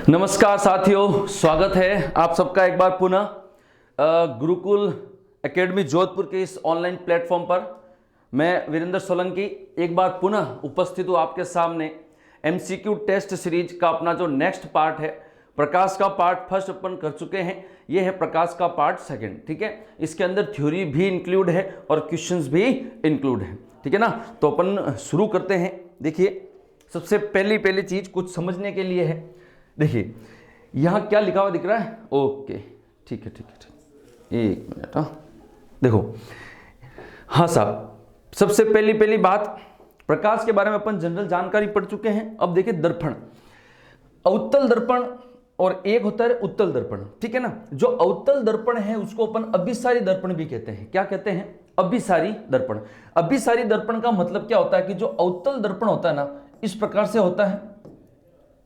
नमस्कार साथियों, स्वागत है आप सबका एक बार पुनः गुरुकुल एकेडमी जोधपुर के इस ऑनलाइन प्लेटफॉर्म पर। मैं वीरेंद्र सोलंकी एक बार पुनः उपस्थित हूँ आपके सामने। एमसीक्यू टेस्ट सीरीज का अपना जो नेक्स्ट पार्ट है, प्रकाश का पार्ट फर्स्ट अपन कर चुके हैं, ये है प्रकाश का पार्ट सेकंड। ठीक है, इसके अंदर थ्योरी भी इंक्लूड है और क्वेश्चंस भी इंक्लूड है। ठीक है ना, तो अपन शुरू करते हैं। देखिए, सबसे पहली चीज कुछ समझने के लिए है। देखिए यहां क्या लिखा हुआ दिख रहा है? ओके, ठीक है, एक मिनट। देखो, हाँ साहब, सबसे पहली बात, प्रकाश के बारे में अपन जनरल जानकारी पढ़ चुके हैं। अब देखिए, दर्पण, अवतल दर्पण और एक होता है उत्तल दर्पण। ठीक है ना, जो अवतल दर्पण है उसको अपन अभिसारी दर्पण भी कहते हैं। क्या कहते हैं? अभिसारी दर्पण। अभिसारी दर्पण का मतलब क्या होता है कि जो अवतल दर्पण होता है ना, इस प्रकार से होता है।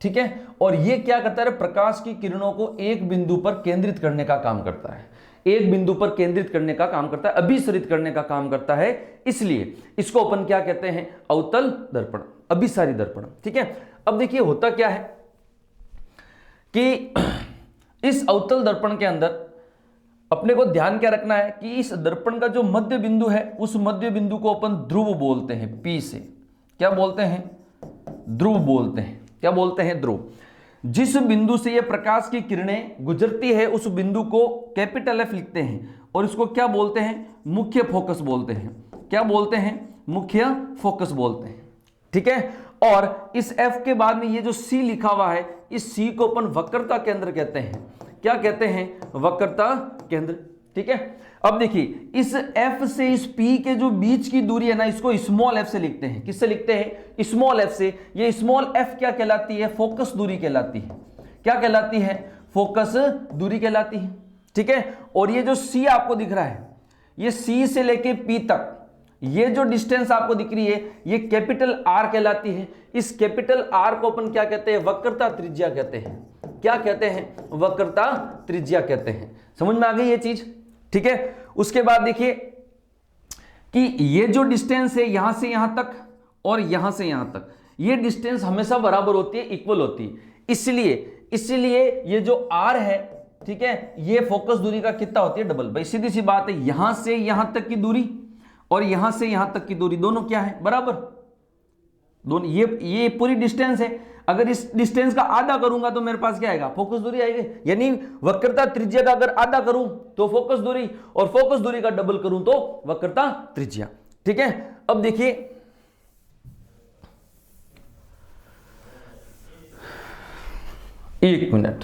ठीक है, और ये क्या करता है? प्रकाश की किरणों को एक बिंदु पर केंद्रित करने का काम करता है। एक बिंदु पर केंद्रित करने का काम करता है, अभिसरित करने का काम करता है। इसलिए इसको अपन क्या कहते हैं? अवतल दर्पण, अभिसारी दर्पण। ठीक है, अब देखिए होता क्या है कि इस अवतल दर्पण के अंदर अपने को ध्यान क्या रखना है कि इस दर्पण का जो मध्य बिंदु है, उस मध्य बिंदु को अपन ध्रुव बोलते हैं। पी से क्या बोलते हैं? ध्रुव बोलते हैं। क्या बोलते हैं? ध्रुव। जिस बिंदु से ये प्रकाश की किरणें गुजरती है उस बिंदु को कैपिटल एफ लिखते हैं और इसको क्या बोलते हैं? मुख्य फोकस बोलते हैं। क्या बोलते हैं? मुख्य फोकस बोलते हैं। ठीक है, और इस एफ के बाद में ये जो सी लिखा हुआ है, इस सी को अपन वक्रता केंद्र कहते हैं। क्या कहते हैं? वक्रता केंद्र। ठीक है, अब देखिए, इस F से इस P के जो बीच की दूरी है ना, इसको स्मॉल f से लिखते हैं। किससे लिखते हैं? स्मॉल f से। ये स्मॉल f क्या कहलाती है? फोकस दूरी कहलाती है। क्या कहलाती है? फोकस दूरी कहलाती है। ठीक है, और ये जो C आपको दिख रहा है, ये C से लेके P तक ये जो डिस्टेंस आपको दिख रही है, ये कैपिटल R कहलाती है। इस कैपिटल R को अपन क्या कहते हैं? वक्रता त्रिज्या कहते हैं। क्या कहते हैं? वक्रता त्रिज्या कहते हैं। समझ में आ गई ये चीज? ठीक है, उसके बाद देखिए कि ये जो डिस्टेंस है यहां से यहां तक और यहां से यहां तक, ये डिस्टेंस हमेशा बराबर होती है, इक्वल होती है। इसलिए ये जो R है, ठीक है, ये फोकस दूरी का कितना होती है? डबल। भाई सीधी सी बात है, यहां से यहां तक की दूरी और यहां से यहां तक की दूरी दोनों क्या है? बराबर। दोनों ये पूरी डिस्टेंस है। अगर इस डिस्टेंस का आधा करूंगा तो मेरे पास क्या आएगा? फोकस दूरी आएगी। यानी वक्रता त्रिज्या का अगर आधा करूं तो फोकस दूरी, और फोकस दूरी का डबल करूं तो वक्रता त्रिज्या। ठीक है, अब देखिए, एक मिनट,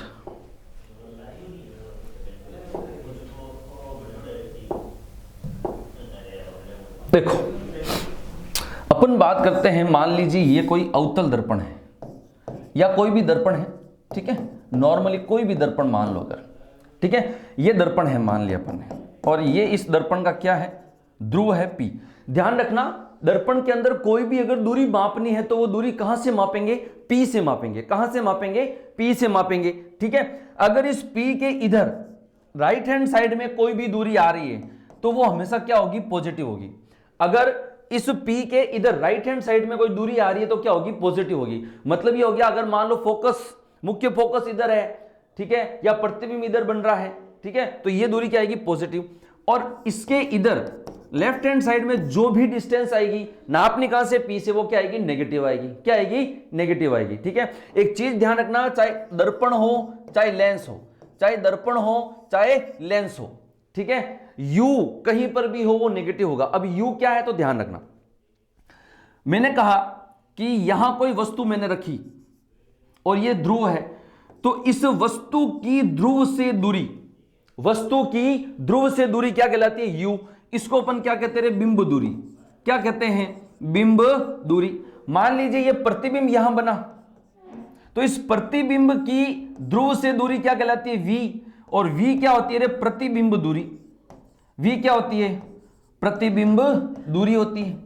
देखो अपन बात करते हैं। मान लीजिए ये कोई अवतल दर्पण है या कोई भी दर्पण है। ठीक है, नॉर्मली कोई भी दर्पण मान लो अगर। ठीक है, ये दर्पण है मान लिया अपन ने, और ये इस दर्पण का क्या है? ध्रुव है P। ध्यान रखना, दर्पण के अंदर कोई भी अगर दूरी मापनी है तो वो दूरी कहां से मापेंगे? P से मापेंगे। कहां से मापेंगे? P से मापेंगे। ठीक है, अगर इस P के इधर राइट हैंड साइड में कोई भी दूरी आ रही है तो वो हमेशा क्या होगी? पॉजिटिव होगी। अगर इस P के इधर राइट हैंड साइड में कोई दूरी आ रही है तो क्या होगी? पॉजिटिव होगी। मतलब ये हो गया, अगर मान लो फोकस, मुख्य फोकस इधर है, ठीक है, या प्रतिबिंब इधर बन रहा है, ठीक है, तो ये दूरी क्या आएगी? पॉजिटिव। और इसके इधर लेफ्ट हैंड साइड में जो भी डिस्टेंस आएगी नापनी कहां से? P से, वो क्या आएगी? नेगेटिव आएगी। क्या आएगी? नेगेटिव आएगी। ठीक है, एक चीज ध्यान रखना, चाहे दर्पण हो चाहे लेंस हो, चाहे दर्पण हो चाहे लेंस हो, ठीक है, U कहीं पर भी हो वो नेगेटिव होगा। अब U क्या है तो ध्यान रखना, मैंने कहा कि यहां कोई वस्तु मैंने रखी और ये ध्रुव है, तो इस वस्तु की ध्रुव से दूरी, वस्तु की ध्रुव से दूरी क्या कहलाती है? U। इसको अपन क्या कहते हैं? बिंब दूरी। क्या कहते हैं? बिंब दूरी। मान लीजिए ये प्रतिबिंब यहां बना, तो इस प्रतिबिंब की ध्रुव से दूरी क्या कहलाती है? V। और V क्या होती है? प्रतिबिंब दूरी। V क्या होती है? प्रतिबिंब दूरी होती है।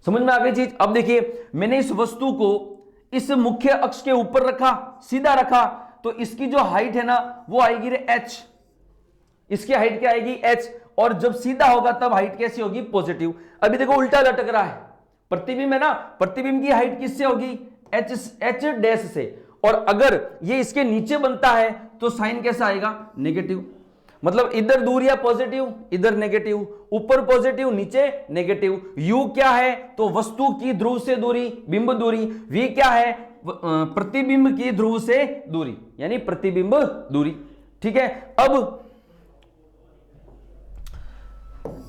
समझ में आ गई चीज? अब देखिए, मैंने इस वस्तु को इस मुख्य अक्ष के ऊपर रखा, सीधा रखा, तो इसकी जो हाइट है ना वो आएगी रे h। इसकी हाइट क्या आएगी? h। और जब सीधा होगा तब हाइट कैसी होगी? पॉजिटिव। अभी देखो उल्टा लटक रहा है, प्रतिबिंब है ना, प्रतिबिंब की हाइट किससे होगी? h डैश से, और अगर ये इसके नीचे बनता है तो साइन कैसा आएगा, नेगेटिव। मतलब इधर दूरियां पॉजिटिव, इधर नेगेटिव, ऊपर पॉजिटिव, नीचे नेगेटिव। u क्या है, तो वस्तु की ध्रुव से दूरी, बिंब दूरी। v क्या है, प्रतिबिंब की ध्रुव से दूरी, यानी प्रतिबिंब दूरी। ठीक है, अब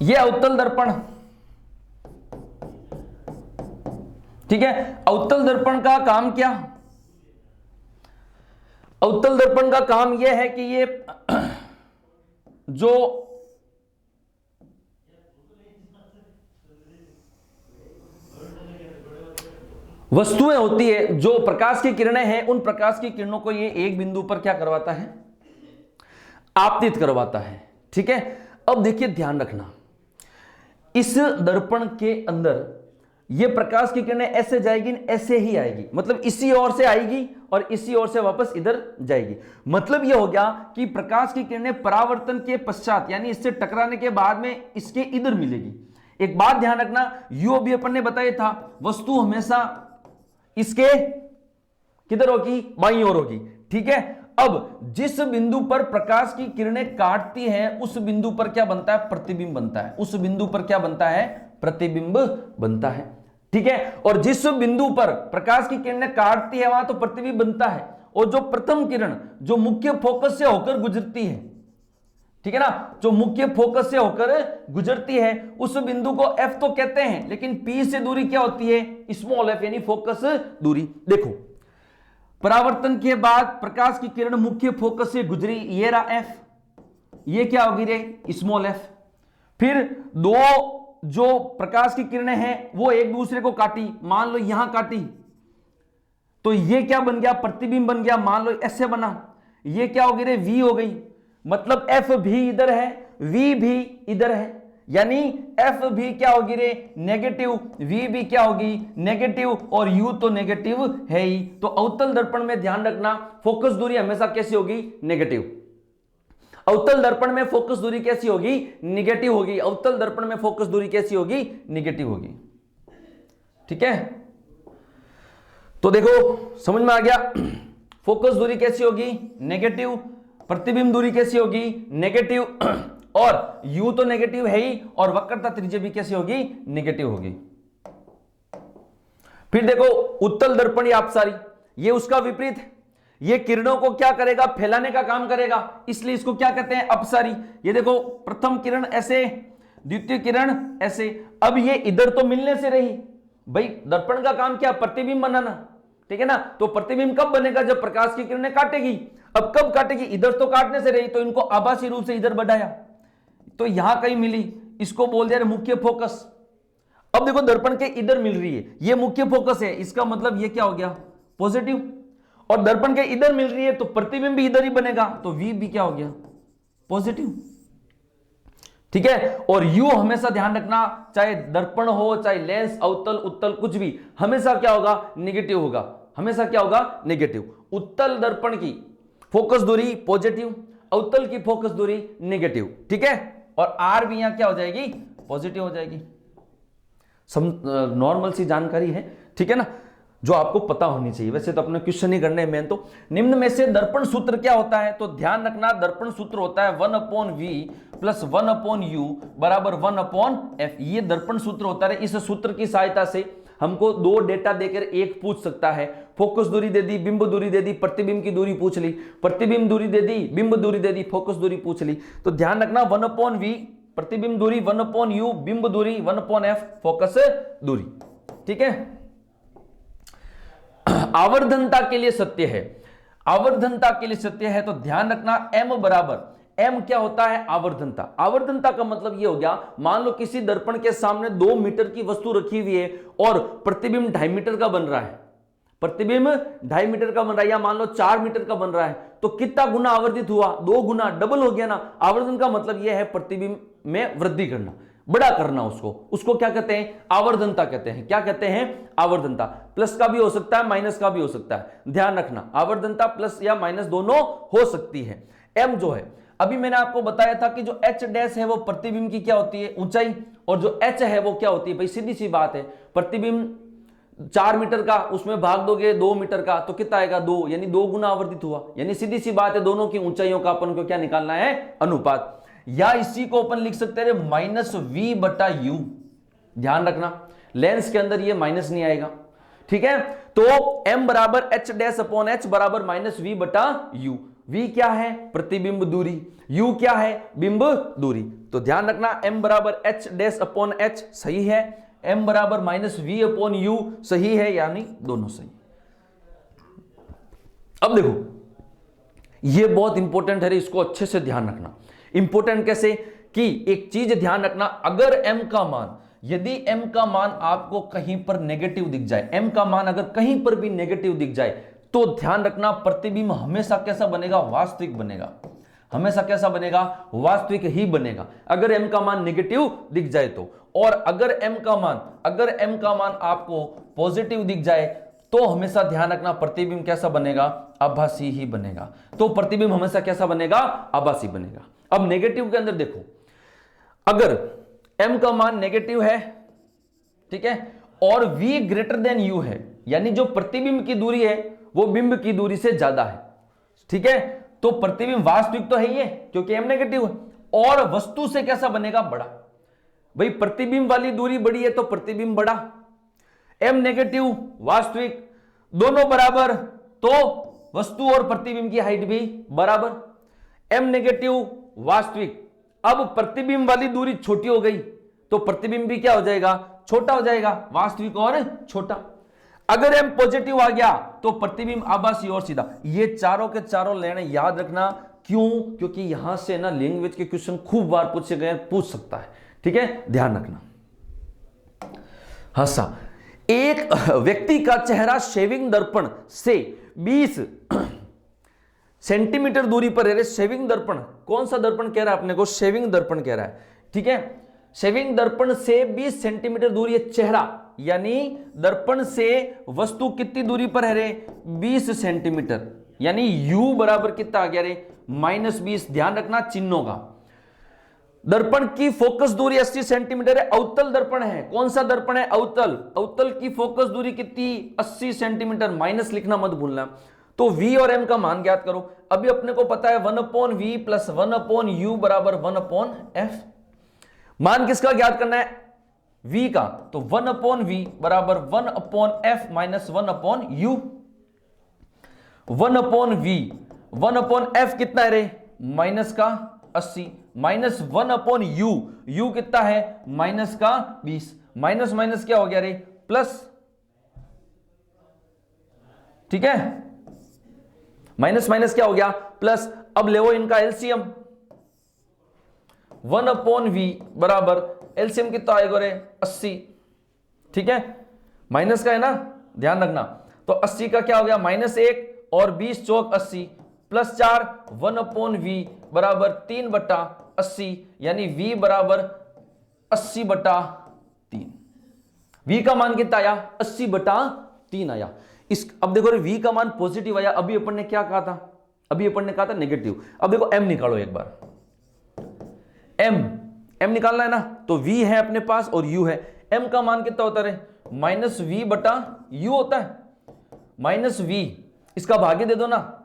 यह अवतल दर्पण, ठीक है, अवतल दर्पण का काम क्या, अवतल दर्पण का काम यह है कि ये जो वस्तुएं होती है, जो प्रकाश की किरणें हैं, उन प्रकाश की किरणों को ये एक बिंदु पर क्या करवाता है, आपतित करवाता है। ठीक है, अब देखिए ध्यान रखना, इस दर्पण के अंदर ये प्रकाश की किरणें ऐसे जाएगी, ऐसे ही आएगी, मतलब इसी ओर से आएगी और इसी ओर से वापस इधर जाएगी। मतलब ये हो गया कि प्रकाश की किरणें परावर्तन के पश्चात, यानी इससे टकराने के बाद में इसके इधर मिलेगी। एक बात ध्यान रखना, यू अभी अपन ने बताया था, वस्तु हमेशा इसके किधर होगी, बाईं ओर होगी। ठीक है, अब जिस बिंदु पर प्रकाश की किरणें काटती हैं उस बिंदु पर क्या बनता है, प्रतिबिंब बनता है। उस बिंदु पर क्या बनता है, प्रतिबिंब बनता है। ठीक है, और जिस बिंदु पर प्रकाश की किरणें काटती है वहां तो प्रतिबिंब बनता है। और जो प्रथम किरण जो मुख्य फोकस से होकर गुजरती है, ठीक है ना, जो मुख्य फोकस से होकर गुजरती है उस बिंदु को एफ तो कहते हैं, लेकिन पी से दूरी क्या होती है, स्मॉल एफ, यानी फोकस दूरी। देखो, परावर्तन के बाद प्रकाश की किरण मुख्य फोकस से गुजरी, ये रहा एफ, ये क्या होगी रे, स्मॉल एफ। फिर दो जो प्रकाश की किरणें हैं वो एक दूसरे को काटी, मान लो यहां काटी, तो ये क्या बन गया, प्रतिबिंब बन गया, मान लो ऐसे बना, ये क्या होगी रे, वी हो गई। मतलब एफ भी इधर है, वी भी इधर है, यानी एफ भी क्या होगी रे, नेगेटिव, वी भी क्या होगी, नेगेटिव, और यू तो नेगेटिव है ही। तो अवतल दर्पण में ध्यान रखना, फोकस दूरी हमेशा कैसी होगी, नेगेटिव। अवतल दर्पण में फोकस दूरी कैसी होगी, निगेटिव होगी। अवतल दर्पण में फोकस दूरी कैसी होगी, निगेटिव होगी। ठीक है, तो देखो समझ में आ गया, फोकस दूरी कैसी होगी, नेगेटिव, प्रतिबिंब दूरी कैसी होगी, नेगेटिव, और u तो नेगेटिव है ही, और वक्रता त्रिज्या भी कैसी होगी, नेगेटिव होगी। फिर देखो उत्तल दर्पण या अपसारी, ये उसका विपरीत है, ये किरणों को क्या करेगा, फैलाने का काम करेगा, इसलिए इसको क्या कहते हैं, अपसारी। ये देखो प्रथम किरण ऐसे, द्वितीय किरण ऐसे, अब ये इधर तो मिलने से रही, भाई दर्पण का काम क्या, प्रतिबिंब बनाना, ठीक है ना। तो प्रतिबिंब कब बनेगा, जब प्रकाश की किरणें काटेगी। अब कब काटेगी, इधर तो काटने से रही, तो इनको आभासी रूप से इधर बढ़ाया, तो यहां कहीं मिली, इसको बोल दिया मुख्य फोकस। अब देखो दर्पण के इधर मिल रही है, ये मुख्य फोकस है, इसका मतलब ये क्या हो गया, पॉजिटिव। और दर्पण के इधर मिल रही है तो प्रतिबिंब भी इधर ही बनेगा, तो वी भी क्या हो गया, पॉजिटिव। ठीक है, और यू हमेशा ध्यान रखना, चाहे दर्पण हो, चाहे लेंस, अवतल, उत्तल, कुछ भी, हमेशा क्या होगा, नेगेटिव होगा, हमेशा क्या होगा, नेगेटिव। उत्तल दर्पण की फोकस दूरी पॉजिटिव, अवतल की फोकस दूरी नेगेटिव। ठीक है, और आर भी यहां क्या हो जाएगी, पॉजिटिव हो जाएगी। नॉर्मल सी जानकारी है, ठीक है ना, जो आपको पता होनी चाहिए। वैसे तो अपने क्वेश्चन ही करने में, तो निम्न में से दर्पण सूत्र क्या होता है, तो ध्यान रखना दर्पण सूत्र होता है 1/v प्लस 1/u बराबर 1/f। ये दर्पण सूत्र होता है। इस सूत्र की सहायता से हमको दो डेटा देकर एक पूछ सकता है, फोकस दूरी दे दी, बिंब दूरी दे दी, प्रतिबिंब की दूरी पूछ ली, प्रतिबिंब दूरी दे दी, बिंब दूरी दे दी, फोकस दूरी पूछ ली। तो ध्यान रखना 1/v प्रतिबिंब दूरी, 1/u बिंब दूरी, 1/f फोकस दूरी। ठीक है, आवर्धनता के लिए सत्य है, आवर्धनता के लिए सत्य है, तो ध्यान रखना m बराबर, m क्या होता है, आवर्धनता। आवर्धनता का मतलब ये हो गया, मान लो किसी दर्पण के सामने 2 मीटर की वस्तु रखी हुई है और प्रतिबिंब 2.5 मीटर का बन रहा है, प्रतिबिंब 2.5 मीटर का बन रहा है, या मान लो 4 मीटर का बन रहा है, तो कितना गुना आवर्धित हुआ, 2 गुना, डबल हो गया ना। आवर्धन का मतलब यह है प्रतिबिंब में वृद्धि करना, बड़ा करना, उसको क्या कहते हैं, आवर्धनता कहते हैं। क्या कहते हैं, आवर्धनता। प्लस का भी हो सकता है, माइनस का भी हो सकता है, ध्यान रखना, आवर्धनता प्लस या माइनस दोनों हो सकती है। एम जो है, अभी मैंने आपको बताया था कि जो एच डैश है वो प्रतिबिंब की क्या होती है, ऊंचाई, और जो एच है वो क्या होती है, भाई सीधी सी बात है, प्रतिबिंब 4 मीटर का, उसमें भाग दोगे 2 मीटर का तो कितना आएगा 2, यानी 2 गुना आवर्तित हुआ। यानी सीधी सी बात है, दोनों की ऊंचाइयों का अपन को क्या निकालना है, अनुपात। या इसी को अपन लिख सकते हैं -v/u। ध्यान रखना लेंस के अंदर ये माइनस नहीं आएगा, ठीक है। तो m बराबर h' बराबर -v/u। v क्या है, प्रतिबिंब दूरी, u क्या है, बिंब दूरी। तो ध्यान रखना m बराबर h' सही है, m बराबर -v/u सही है, यानी दोनों सही। अब देखो ये बहुत इंपॉर्टेंट है, इसको अच्छे से ध्यान रखना। इंपॉर्टेंट कैसे कि एक चीज ध्यान रखना, अगर m का मान, यदि m का मान आपको कहीं पर नेगेटिव दिख जाए, m का मान अगर कहीं पर भी नेगेटिव दिख जाए, तो ध्यान रखना प्रतिबिंब हमेशा कैसा बनेगा, वास्तविक बनेगा। हमेशा कैसा बनेगा, वास्तविक ही बनेगा, अगर m का मान नेगेटिव दिख जाए तो। और अगर m का मान आपको पॉजिटिव दिख जाए तो हमेशा ध्यान रखना प्रतिबिंब कैसा बनेगा, आभासी ही बनेगा। तो प्रतिबिंब हमेशा कैसा बनेगा, आभासी बनेगा। अब नेगेटिव के अंदर देखो, अगर m का मान नेगेटिव है, ठीक है, और v ग्रेटर देन u है, यानी जो प्रतिबिंब की दूरी है वो बिंब की दूरी से ज्यादा है, ठीक है, तो प्रतिबिंब वास्तविक तो है ही है क्योंकि m नेगेटिव है, और वस्तु से कैसा बनेगा, बड़ा। भाई प्रतिबिंब वाली दूरी बड़ी है तो प्रतिबिंब बड़ा, m नेगेटिव वास्तविक दोनों बराबर तो वस्तु और प्रतिबिंब की हाइट भी बराबर। m नेगेटिव वास्तविक, अब प्रतिबिंब वाली दूरी छोटी हो गई तो प्रतिबिंब भी क्या हो जाएगा, छोटा हो जाएगा, वास्तविक और छोटा। अगर m पॉजिटिव आ गया तो प्रतिबिंब आभासी और सीधा। ये चारों के चारों लेने याद रखना, क्यों, क्योंकि यहां से ना लैंग्वेज के क्वेश्चन खूब बार पूछे गए, पूछ सकता है, ठीक है, ध्यान रखना। हंसा, एक व्यक्ति का चेहरा शेविंग दर्पण से 20 सेंटीमीटर दूरी पर है। शेविंग दर्पण, कौन सा दर्पण कह रहा है अपने को, शेविंग दर्पण कह रहा है, ठीक है। शेविंग दर्पण से 20 सेंटीमीटर दूरी है चेहरा, यानी दर्पण से वस्तु कितनी दूरी पर है रे, 20 सेंटीमीटर, यानी u बराबर कितना आ गया रे, -20। ध्यान रखना चिन्हों का। दर्पण की फोकस दूरी 80 सेंटीमीटर है, अवतल दर्पण है। कौन सा दर्पण है, अवतल। अवतल की फोकस दूरी कितनी, 80 सेंटीमीटर, माइनस लिखना मत भूलना। तो v और m का मान ज्ञात करो। अभी अपने को पता है 1/v प्लस 1/u बराबर 1/f। मान किसका ज्ञात करना है, v का, तो 1/v बराबर 1/f minus 1/u। 1/v 1/f कितना है रे, माइनस का 80 माइनस 1/u, u कितना है, माइनस का 20, माइनस माइनस क्या हो गया रे, प्लस, ठीक है, माइनस माइनस क्या हो गया, प्लस। अब ले वो इनका एलसीएम, 1/v बराबर एलसीएम कितना आएगा रे, 80, ठीक है, माइनस का है ना, ध्यान रखना। तो 80 का क्या हो गया, -1 और 20 चौक 80 प्लस 4, 1/v बराबर 3/80, यानी v बराबर 80/3। v का मान कितना आया, 80/3 आया। इस अब देखो रे, v का मान पॉजिटिव आया, अभी अपन ने क्या कहा था, अभी अपन ने कहा था नेगेटिव। अब देखो m निकालो एक बार, m निकालना है ना, तो v है अपने पास और u है। m का मान कितना होता है, -v/u होता है, -v, इसका भाग्य दे दो ना,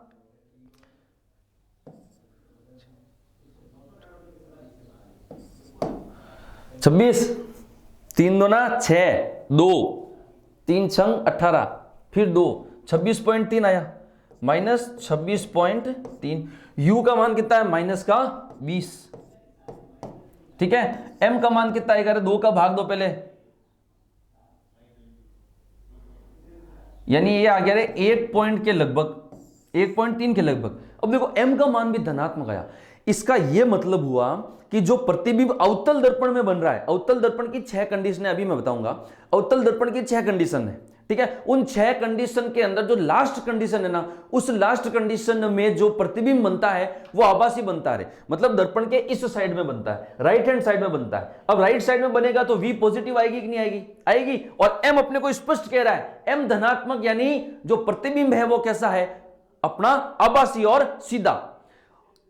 छब्बीस, 3 2 ना 6, 2 3 छंग 18, फिर 2, 26.3 आया, -26.3। u का मान कितना है, माइनस का 20, ठीक है। m का मान कितना आएगा, 2 का भाग दो पहले, यानी ये आ गया रे 1 पॉइंट के लगभग, 1.3 के लगभग। अब देखो m का मान भी धनात्मक आया, इसका यह मतलब हुआ कि जो प्रतिबिंब अवतल दर्पण में बन रहा है, अवतल दर्पण की 6 कंडीशन है, अभी मैं बताऊंगा। अवतल दर्पण की 6 कंडीशन है, ठीक है। उन 6 कंडीशन के अंदर जो लास्ट कंडीशन है ना, उस लास्ट कंडीशन में जो प्रतिबिंब बनता है वो आभासी बनता है, मतलब दर्पण के इस साइड में बनता है, राइट हैंड साइड में बनता है। अब राइट साइड में बनेगा तो v पॉजिटिव आएगी कि नहीं आएगी, आएगी। और m अपने को स्पष्ट कह रहा है, m धनात्मक, यानी जो प्रतिबिंब है वो कैसा है, अपना आभासी और सीधा।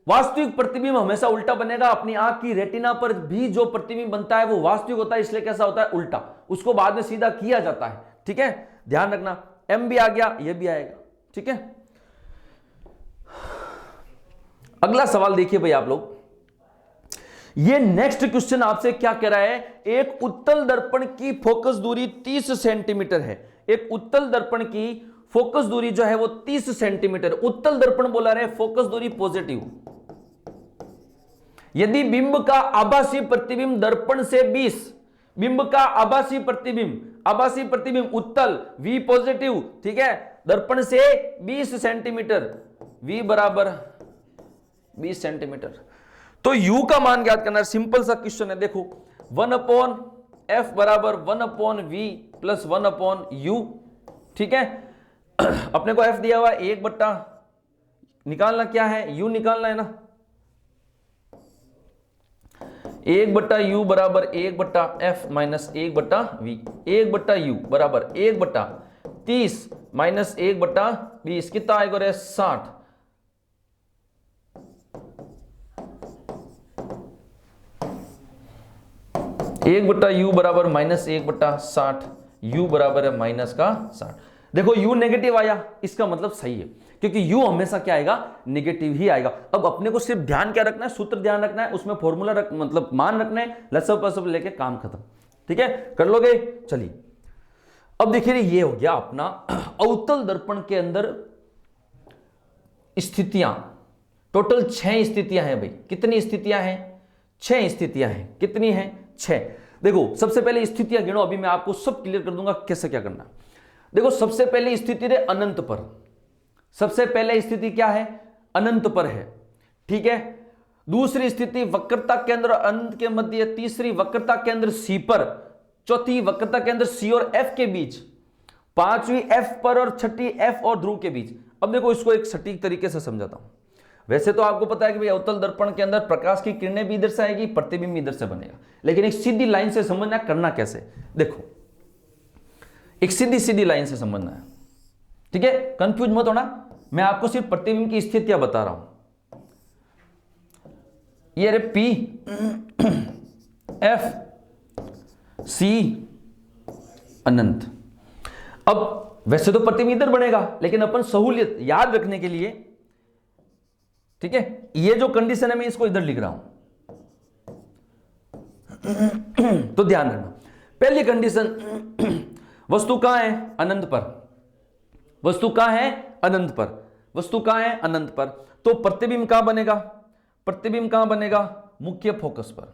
वास्तविक प्रतिबिंब हमेशा उल्टा बनेगा। अपनी आंख की रेटिना पर भी जो प्रतिबिंब बनता है वो वास्तविक होता है, इसलिए कैसा होता है, उल्टा, उसको बाद में सीधा किया जाता है, ठीक है। ध्यान रखना m भी आ गया, ये भी आएगा। ठीक है, अगला सवाल देखिए भाई आप लोग, ये नेक्स्ट क्वेश्चन आपसे क्या कह रहा है, एक उत्तल दर्पण की फोकस दूरी 30 सेंटीमीटर है। एक उत्तल दर्पण की फोकस दूरी जो है वो 30 सेंटीमीटर, उत्तल दर्पण बोला रहे, फोकस दूरी पॉजिटिव। यदि बिंब का आभासी प्रतिबिंब दर्पण से 20, बिंब का आभासी प्रतिबिंब उत्तल v पॉजिटिव, ठीक है, दर्पण से 20 सेंटीमीटर, v बराबर 20 सेंटीमीटर, तो u का मान ज्ञात करना है। सिंपल सा क्वेश्चन है, देखो 1/f बराबर 1/v प्लस 1/u। ठीक है, अपने को f दिया हुआ 1 बट्टा, निकालना क्या है, u निकालना है ना, 1 बट्टा u बराबर 1 बट्टा f माइनस 1 बट्टा v, 1 बट्टा u बराबर 1 बट्टा 30 माइनस 1 बट्टा 20, कितना आएगा रे, 60। एक बट्टा u बराबर माइनस 1 बट्टा 60, u बराबर है माइनस का 60। देखो u नेगेटिव आया, इसका मतलब सही है, क्योंकि u हमेशा क्या आएगा, नेगेटिव ही आएगा। अब अपने को सिर्फ ध्यान क्या रखना है, सूत्र ध्यान रखना है, उसमें फॉर्मूला मतलब मान रखना है, लसब पसब लेके काम खत्म। ठीक है, कर लोगे, चलिए अब देखिए ये हो गया अपना अवतल दर्पण के अंदर स्थितियां, टोटल 6 स्थितियां हैं भाई। कितनी स्थितियां हैं, 6 स्थितियां हैं। कितनी हैं, 6। देखो सबसे पहले स्थितियां गिनो, अभी मैं आपको सब क्लियर कर दूंगा कैसे क्या करना। देखो सबसे पहले स्थिति रे अनंत पर, सबसे पहले स्थिति क्या है, अनंत पर है। ठीक है, दूसरी स्थिति वक्रता केंद्र अनंत के मध्य, तीसरी वक्रता केंद्र सी पर, चौथी वक्रता केंद्र सी और एफ के बीच, पांचवी एफ पर और छठी एफ और ध्रुव के बीच। अब देखो इसको एक सटीक तरीके से समझाता हूं। वैसे तो आपको पता है कि भाई अवतल दर्पण के अंदर प्रकाश की किरणें भी इधर से आएगी, प्रतिबिंब इधर से बनेगा, लेकिन एक सीधी लाइन से समझना, करना कैसे, देखो एक सीधी सीधी लाइन से समझना है। ठीक है, कंफ्यूज मत होना, मैं आपको सिर्फ प्रतिबिंब की स्थितियां बता रहा हूं। ये रे P F C अनंत। अब वैसे तो प्रतिबिंब इधर बनेगा, लेकिन अपन सहूलियत याद रखने के लिए, ठीक है, ये जो कंडीशन है मैं इसको इधर लिख रहा हूं, तो ध्यान रखना। पहली कंडीशन, वस्तु कहां है, अनंत पर, वस्तु कहां है, अनंत पर, वस्तु कहां है, अनंत पर, तो प्रतिबिंब कहां बनेगा, प्रतिबिंब कहां बनेगा, मुख्य फोकस पर,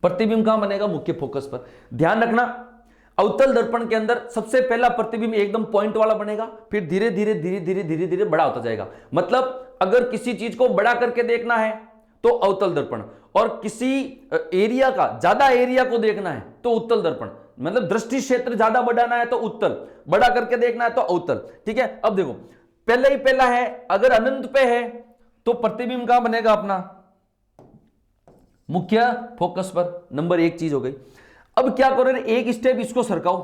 प्रतिबिंब कहां बनेगा, मुख्य फोकस पर। ध्यान रखना अवतल दर्पण के अंदर सबसे पहला प्रतिबिंब एकदम पॉइंट वाला बनेगा, फिर धीरे धीरे धीरे धीरे धीरे धीरे बड़ा होता जाएगा। मतलब अगर किसी चीज को बड़ा करके देखना है तो अवतल दर्पण, और किसी एरिया का, ज्यादा एरिया को देखना है तो उत्तल दर्पण, मतलब दृष्टि क्षेत्र ज्यादा बढ़ाना है तो उत्तल, बड़ा करके देखना है तो अवतल। ठीक है, अब देखो पहले ही पहला है, अगर अनंत पे है तो प्रतिबिंब कहां बनेगा अपना, मुख्य फोकस पर। नंबर 1 चीज हो गई। अब क्या करो, एक स्टेप इसको सरकाओ,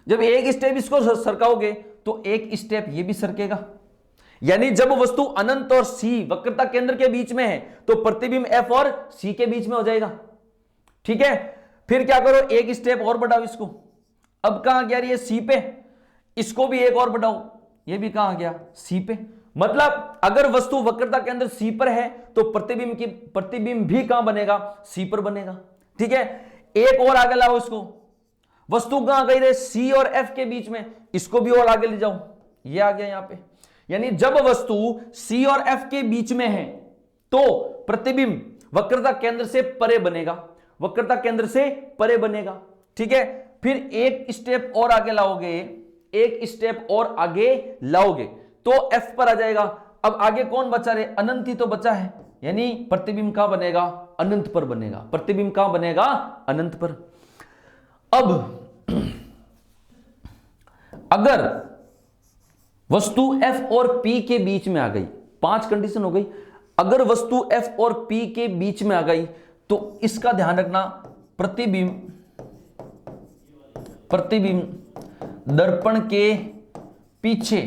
जब एक स्टेप इसको सरकाओगे तो एक स्टेप ये भी सरकेगा, यानी जब वस्तु अनंत और सी वक्रता केंद्र के बीच में है तो प्रतिबिंब एफ और सी के बीच में हो जाएगा। ठीक है, फिर क्या करो, एक स्टेप और बढ़ाओ इसको, अब कहां गया ये सी पे, इसको भी एक और बढ़ाओ, ये भी कहां गया, सी पे। मतलब अगर वस्तु वक्रता के अंदर सी पर है तो प्रतिबिंब भी कहां बनेगा, सी पर बनेगा। ठीक है, एक और आगे लाओ इसको, वस्तु कहां गई रे, सी और एफ के बीच में, इसको भी और आगे ले जाओ, ये आ गया यहां पे। यानी जब वस्तु सी और एफ के बीच में है तो प्रतिबिंब वक्रता केंद्र से परे बनेगा, वक्रता केंद्र से परे बनेगा। ठीक है, फिर एक स्टेप और आगे लाओगे, एक स्टेप और आगे लाओगे तो एफ पर आ जाएगा। अब आगे कौन बचा रे, अनंत ही तो बचा है, यानी प्रतिबिंब कहां बनेगा, अनंत पर बनेगा, प्रतिबिंब कहां बनेगा, अनंत पर। अब अगर वस्तु F और P के बीच में आ गई, 5 कंडीशन हो गई, अगर वस्तु F और P के बीच में आ गई तो इसका ध्यान रखना, प्रतिबिंब दर्पण के पीछे,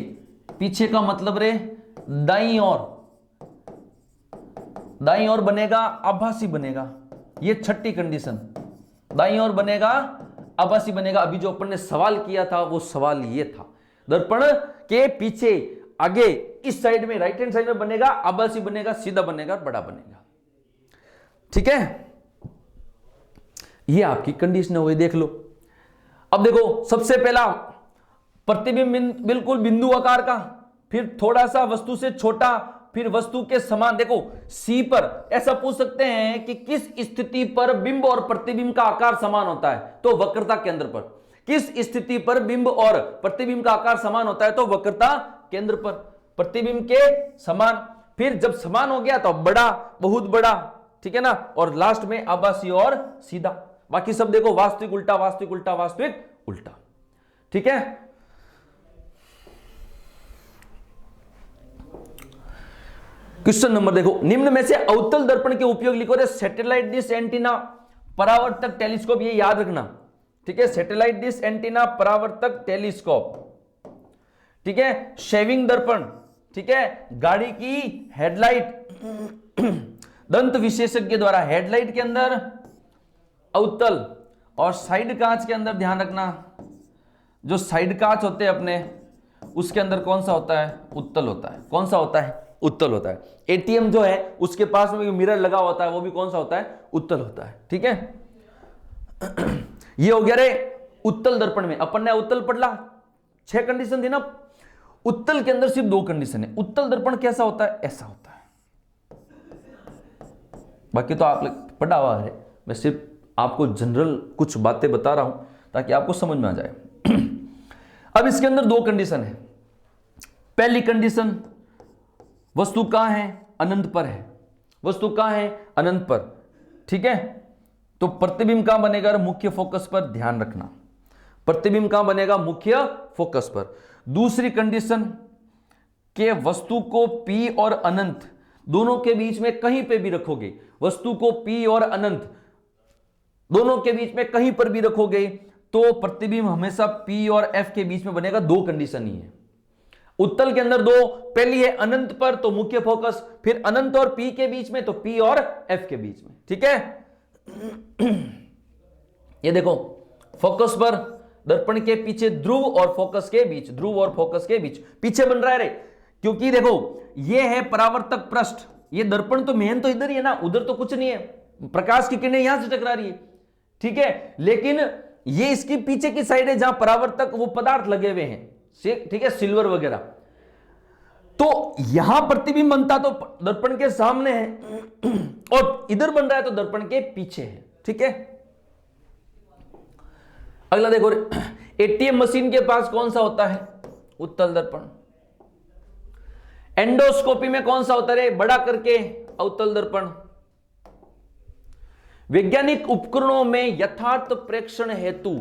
पीछे का मतलब रे दाईं ओर बनेगा, आभासी बनेगा। ये छठी कंडीशन, दाईं ओर बनेगा, आभासी बनेगा। अभी जो अपन ने सवाल किया था वो सवाल ये था, दर्पण के पीछे आगे इस साइड में राइट हैंड साइड में बनेगा, आभासी बनेगा, सीधा बनेगा, बड़ा बनेगा। ठीक है, ये आपकी कंडीशन हो गई, देख लो। अब देखो, सबसे पहला प्रतिबिंब बिल्कुल बिंदु आकार का, फिर थोड़ा सा वस्तु से छोटा, फिर वस्तु के समान। देखो सी पर ऐसा पूछ सकते हैं कि किस स्थिति पर बिंब और प्रतिबिंब का आकार समान होता है, तो वक्रता केंद्र पर। किस स्थिति पर बिंब और प्रतिबिंब का आकार समान होता है, तो वक्रता केंद्र पर, प्रतिबिंब के समान। फिर जब समान हो गया तो बड़ा, बहुत बड़ा, ठीक है ना, और लास्ट में आभासी और सीधा। बाकी सब देखो वास्तविक, उल्टा, वास्तविक, उल्टा, वास्तविक, उल्टा। ठीक है, क्वेश्चन नंबर देखो, निम्न में से अवतल दर्पण के उपयोग लिखो। रे सैटेलाइट डिश एंटीना, परावर्तक टेलीस्कोप, ये याद रखना। ठीक है, सैटेलाइट डिश एंटीना, परावर्तक टेलीस्कोप, ठीक है, शेविंग दर्पण, ठीक है, गाड़ी की हेडलाइट, दंत विशेषज्ञ द्वारा हेडलाइट के अंदर अवतल और साइड कांच के अंदर ध्यान रखना, जो साइड कांच होते हैं अपने, उसके अंदर कौन सा होता है, उत्तल होता है। कौन सा होता है, उत्तल होता है। एटीएम जो है उसके पास में मिरर लगा होता है, वो भी कौन सा होता है, उत्तल होता है। ठीक है, ये हो गया रे उत्तल दर्पण में। अपन ने उत्तल पढ़ला, 6 कंडीशन थी ना। उत्तल के अंदर सिर्फ 2 कंडीशन है। उत्तल दर्पण कैसा होता है, ऐसा होता है। बाकी तो आप पढ़ा हुआ है, मैं सिर्फ आपको जनरल कुछ बातें बता रहा हूं ताकि आपको समझ में आ जाए। अब इसके अंदर 2 कंडीशन है। पहली कंडीशन, वस्तु कहां है, अनंत पर है। वस्तु कहां है, अनंत पर। ठीक है, तो प्रतिबिंब कहां बनेगा, मुख्य फोकस पर। ध्यान रखना, प्रतिबिंब कहां बनेगा, मुख्य फोकस पर। दूसरी कंडीशन के वस्तु को P और अनंत दोनों के बीच में कहीं पे भी रखोगे, वस्तु को P और अनंत दोनों के बीच में कहीं पर भी रखोगे तो प्रतिबिंब हमेशा P और F के बीच में बनेगा। 2 कंडीशन ही है उत्तल के अंदर, 2। पहली है अनंत पर तो मुख्य फोकस, फिर अनंत और P के बीच में तो P और F के बीच में। ठीक है, ये देखो फोकस पर, दर्पण के पीछे ध्रुव और फोकस के बीच, ध्रुव और फोकस के बीच पीछे बन रहा है रे, क्योंकि देखो ये है परावर्तक पृष्ठ। ये दर्पण तो मेन तो इधर ही है ना, उधर तो कुछ नहीं है, प्रकाश की किरणें यहां से टकरा रही है। ठीक है, लेकिन ये इसकी पीछे की साइड है जहां परावर्तक वो पदार्थ लगे हुए हैं, ठीक है, सिल्वर वगैरह। तो यहां प्रतिबिंब बनता तो दर्पण के सामने है और इधर बन रहा है तो दर्पण के पीछे है। ठीक है, अगला देखो, एटीएम मशीन के पास कौन सा होता है, उत्तल दर्पण। एंडोस्कोपी में कौन सा होता है, बड़ा करके अवतल दर्पण। वैज्ञानिक उपकरणों में यथार्थ प्रेक्षण हेतु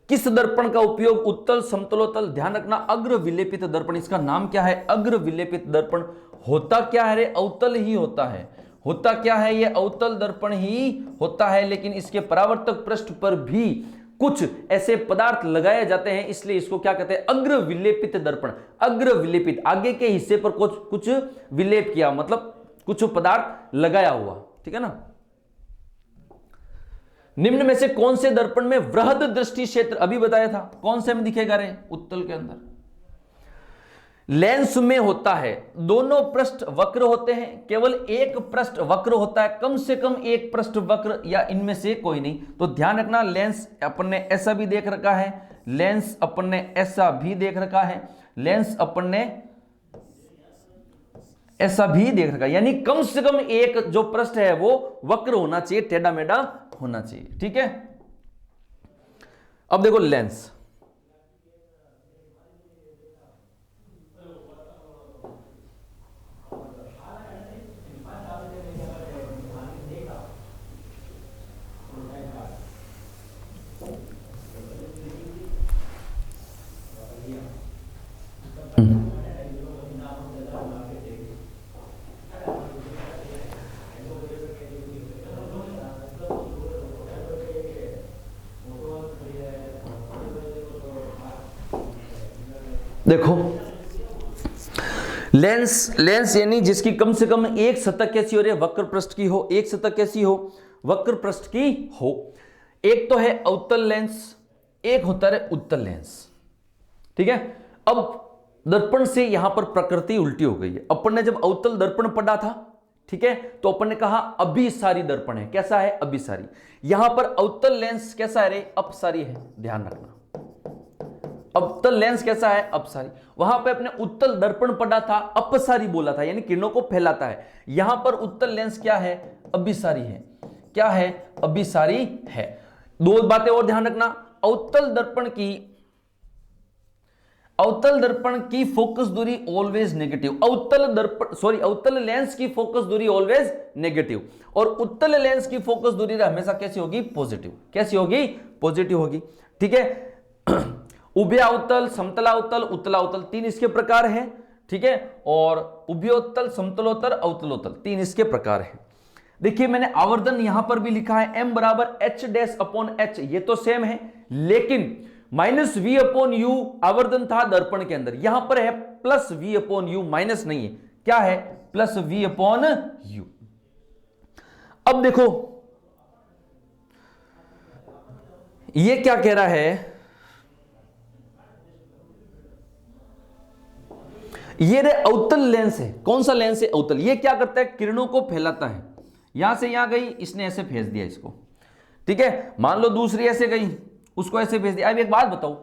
किस दर्पण का उपयोग, उत्तल, समतलोत्तल। ध्यान रखना, अग्र विलेपित दर्पण, इसका नाम क्या है, अग्र विलेपित दर्पण। होता क्या है रे, अवतल ही होता है। होता क्या है, ये अवतल दर्पण ही होता है, लेकिन इसके परावर्तक पृष्ठ पर भी कुछ ऐसे पदार्थ लगाए जाते हैं, इसलिए इसको क्या कहते हैं, अग्र विलेपित दर्पण। अग्र विलेपित, आगे के हिस्से पर कुछ विलेप किया, मतलब कुछ पदार्थ लगाया हुआ। ठीक है ना। निम्न में से कौन से दर्पण में वृहद दृष्टि क्षेत्र, अभी बताया था, कौन से में दिखेगा रे, उत्तल के अंदर। लेंस में होता है, दोनों पृष्ठ वक्र होते हैं, केवल एक पृष्ठ वक्र होता है, कम से कम एक पृष्ठ वक्र, या इनमें से कोई नहीं। तो ध्यान रखना, लेंस अपन ने ऐसा भी देख रखा है, लेंस अपन ने ऐसा भी देख रखा है, लेंस अपन ने ऐसा भी देख रखा है, यानी कम से कम एक जो पृष्ठ है वो वक्र होना चाहिए, टेढ़ा मेढ़ा होना चाहिए। ठीक है, अब देखो लेंस। देखो लेंस यानी जिसकी कम से कम एक सतह कैसी हो रही है, वक्र पृष्ठ की हो, एक सतह कैसी हो, वक्र पृष्ठ की हो। एक तो है अवतल लेंस, एक होता है उत्तल लेंस। ठीक है, अब दर्पण से यहां पर प्रकृति उल्टी हो गई है। अपन ने जब अवतल दर्पण पढ़ा था, ठीक है, तो अपन ने कहा अभिसारी दर्पण है। कैसा है? अभिसारी। यहां पर अवतल लेंस कैसा है रे? अपसारी है, ध्यान रखना। अवतल लेंस कैसा है? अपसारी। वहां पे अपने उत्तल दर्पण पढ़ा था, अपसारी बोला था, यानी किरणों को फैलाता है। यहां पर उत्तल लेंस क्या है? अभिसारी है। क्या है? अभिसारी है। दो बातें और ध्यान रखना। अवतल दर्पण की फोकस दूरी ऑलवेज नेगेटिव। अवतल लेंस की फोकस दूरी ऑलवेज नेगेटिव, और उत्तल लेंस की फोकस दूरी हमेशा कैसी होगी? पॉजिटिव। कैसी होगी? पॉजिटिव होगी। ठीक है, उभयावतल, समतलावतल, उत्तलावतल, तीन इसके प्रकार हैं। ठीक है, और उभयोत्तल, समतलोत्तल, अवतलोत्तल, तीन इसके प्रकार हैं। देखिए मैंने आवर्धन यहां पर भी लिखा है m बराबर h' ये तो सेम है, लेकिन -v/u आवर्धन था दर्पण के अंदर, यहां पर है +v/u, माइनस नहीं है। क्या है? +v/u। अब देखो ये क्या कह रहा है, ये रे अवतल लेंस है। कौन सा लेंस है? अवतल। ये क्या करता है? किरणों को फैलाता है। यहां से यहां गई, इसने ऐसे भेज दिया इसको। ठीक है, मान लो दूसरी ऐसे गई, उसको ऐसे भेज दिया। अब एक बात बताओ,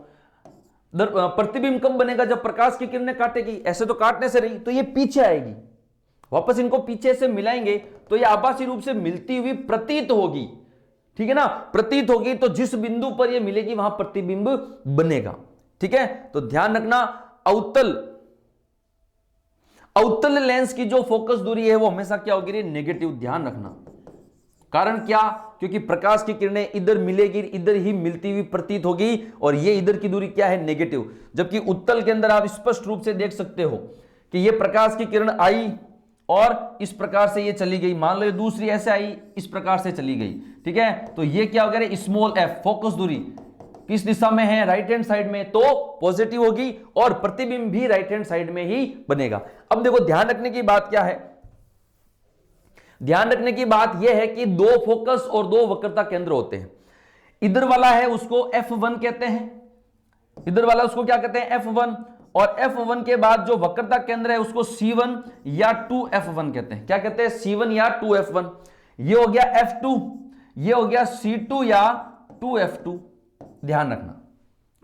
प्रतिबिंब कब बनेगा? जब प्रकाश की किरणें काटेगी। ऐसे तो काटने से रही, तो ये पीछे आएगी, वापस इनको पीछे से मिलाएंगे तो ये आभासी रूप से मिलती हुई प्रतीत होगी। ठीक है ना? प्रतीत होगी, तो जिस बिंदु पर ये मिलेगी वहां प्रतिबिंब बनेगा। ठीक है, तो ध्यान रखना, अवतल लेंस की जो फोकस दूरी है वो हमेशा क्या होगी? नेगेटिव। ध्यान रखना। कारण क्या? क्योंकि प्रकाश की किरणें इधर मिलेगी, इधर ही मिलती हुई प्रतीत होगी, और ये इधर की दूरी क्या है? नेगेटिव। जबकि उत्तल के अंदर आप स्पष्ट रूप से देख सकते हो कि ये प्रकाश की किरण आई और इस प्रकार से ये चली गई। मान लो ये दूसरी ऐसे आई, इस प्रकार से चली गई। ठीक है, तो ये क्या वगैरह स्मॉल f, फोकस दूरी किस दिशा में है? राइट हैंड साइड में, तो पॉजिटिव होगी, और प्रतिबिंब भी राइट हैंड साइड में ही बनेगा। अब देखो ध्यान रखने की बात क्या है? ध्यान रखने की बात यह है कि दो फोकस और दो वक्रता केंद्र होते हैं। इधर वाला है उसको F1 कहते हैं, इधर वाला उसको क्या कहते हैं? F1, और F1 के बाद जो वक्रता केंद्र है उसको C1 या 2F1 कहते हैं। क्या कहते हैं? C1 या 2F1। ये हो गया F2, ये हो गया C2 या 2F2। ध्यान रखना,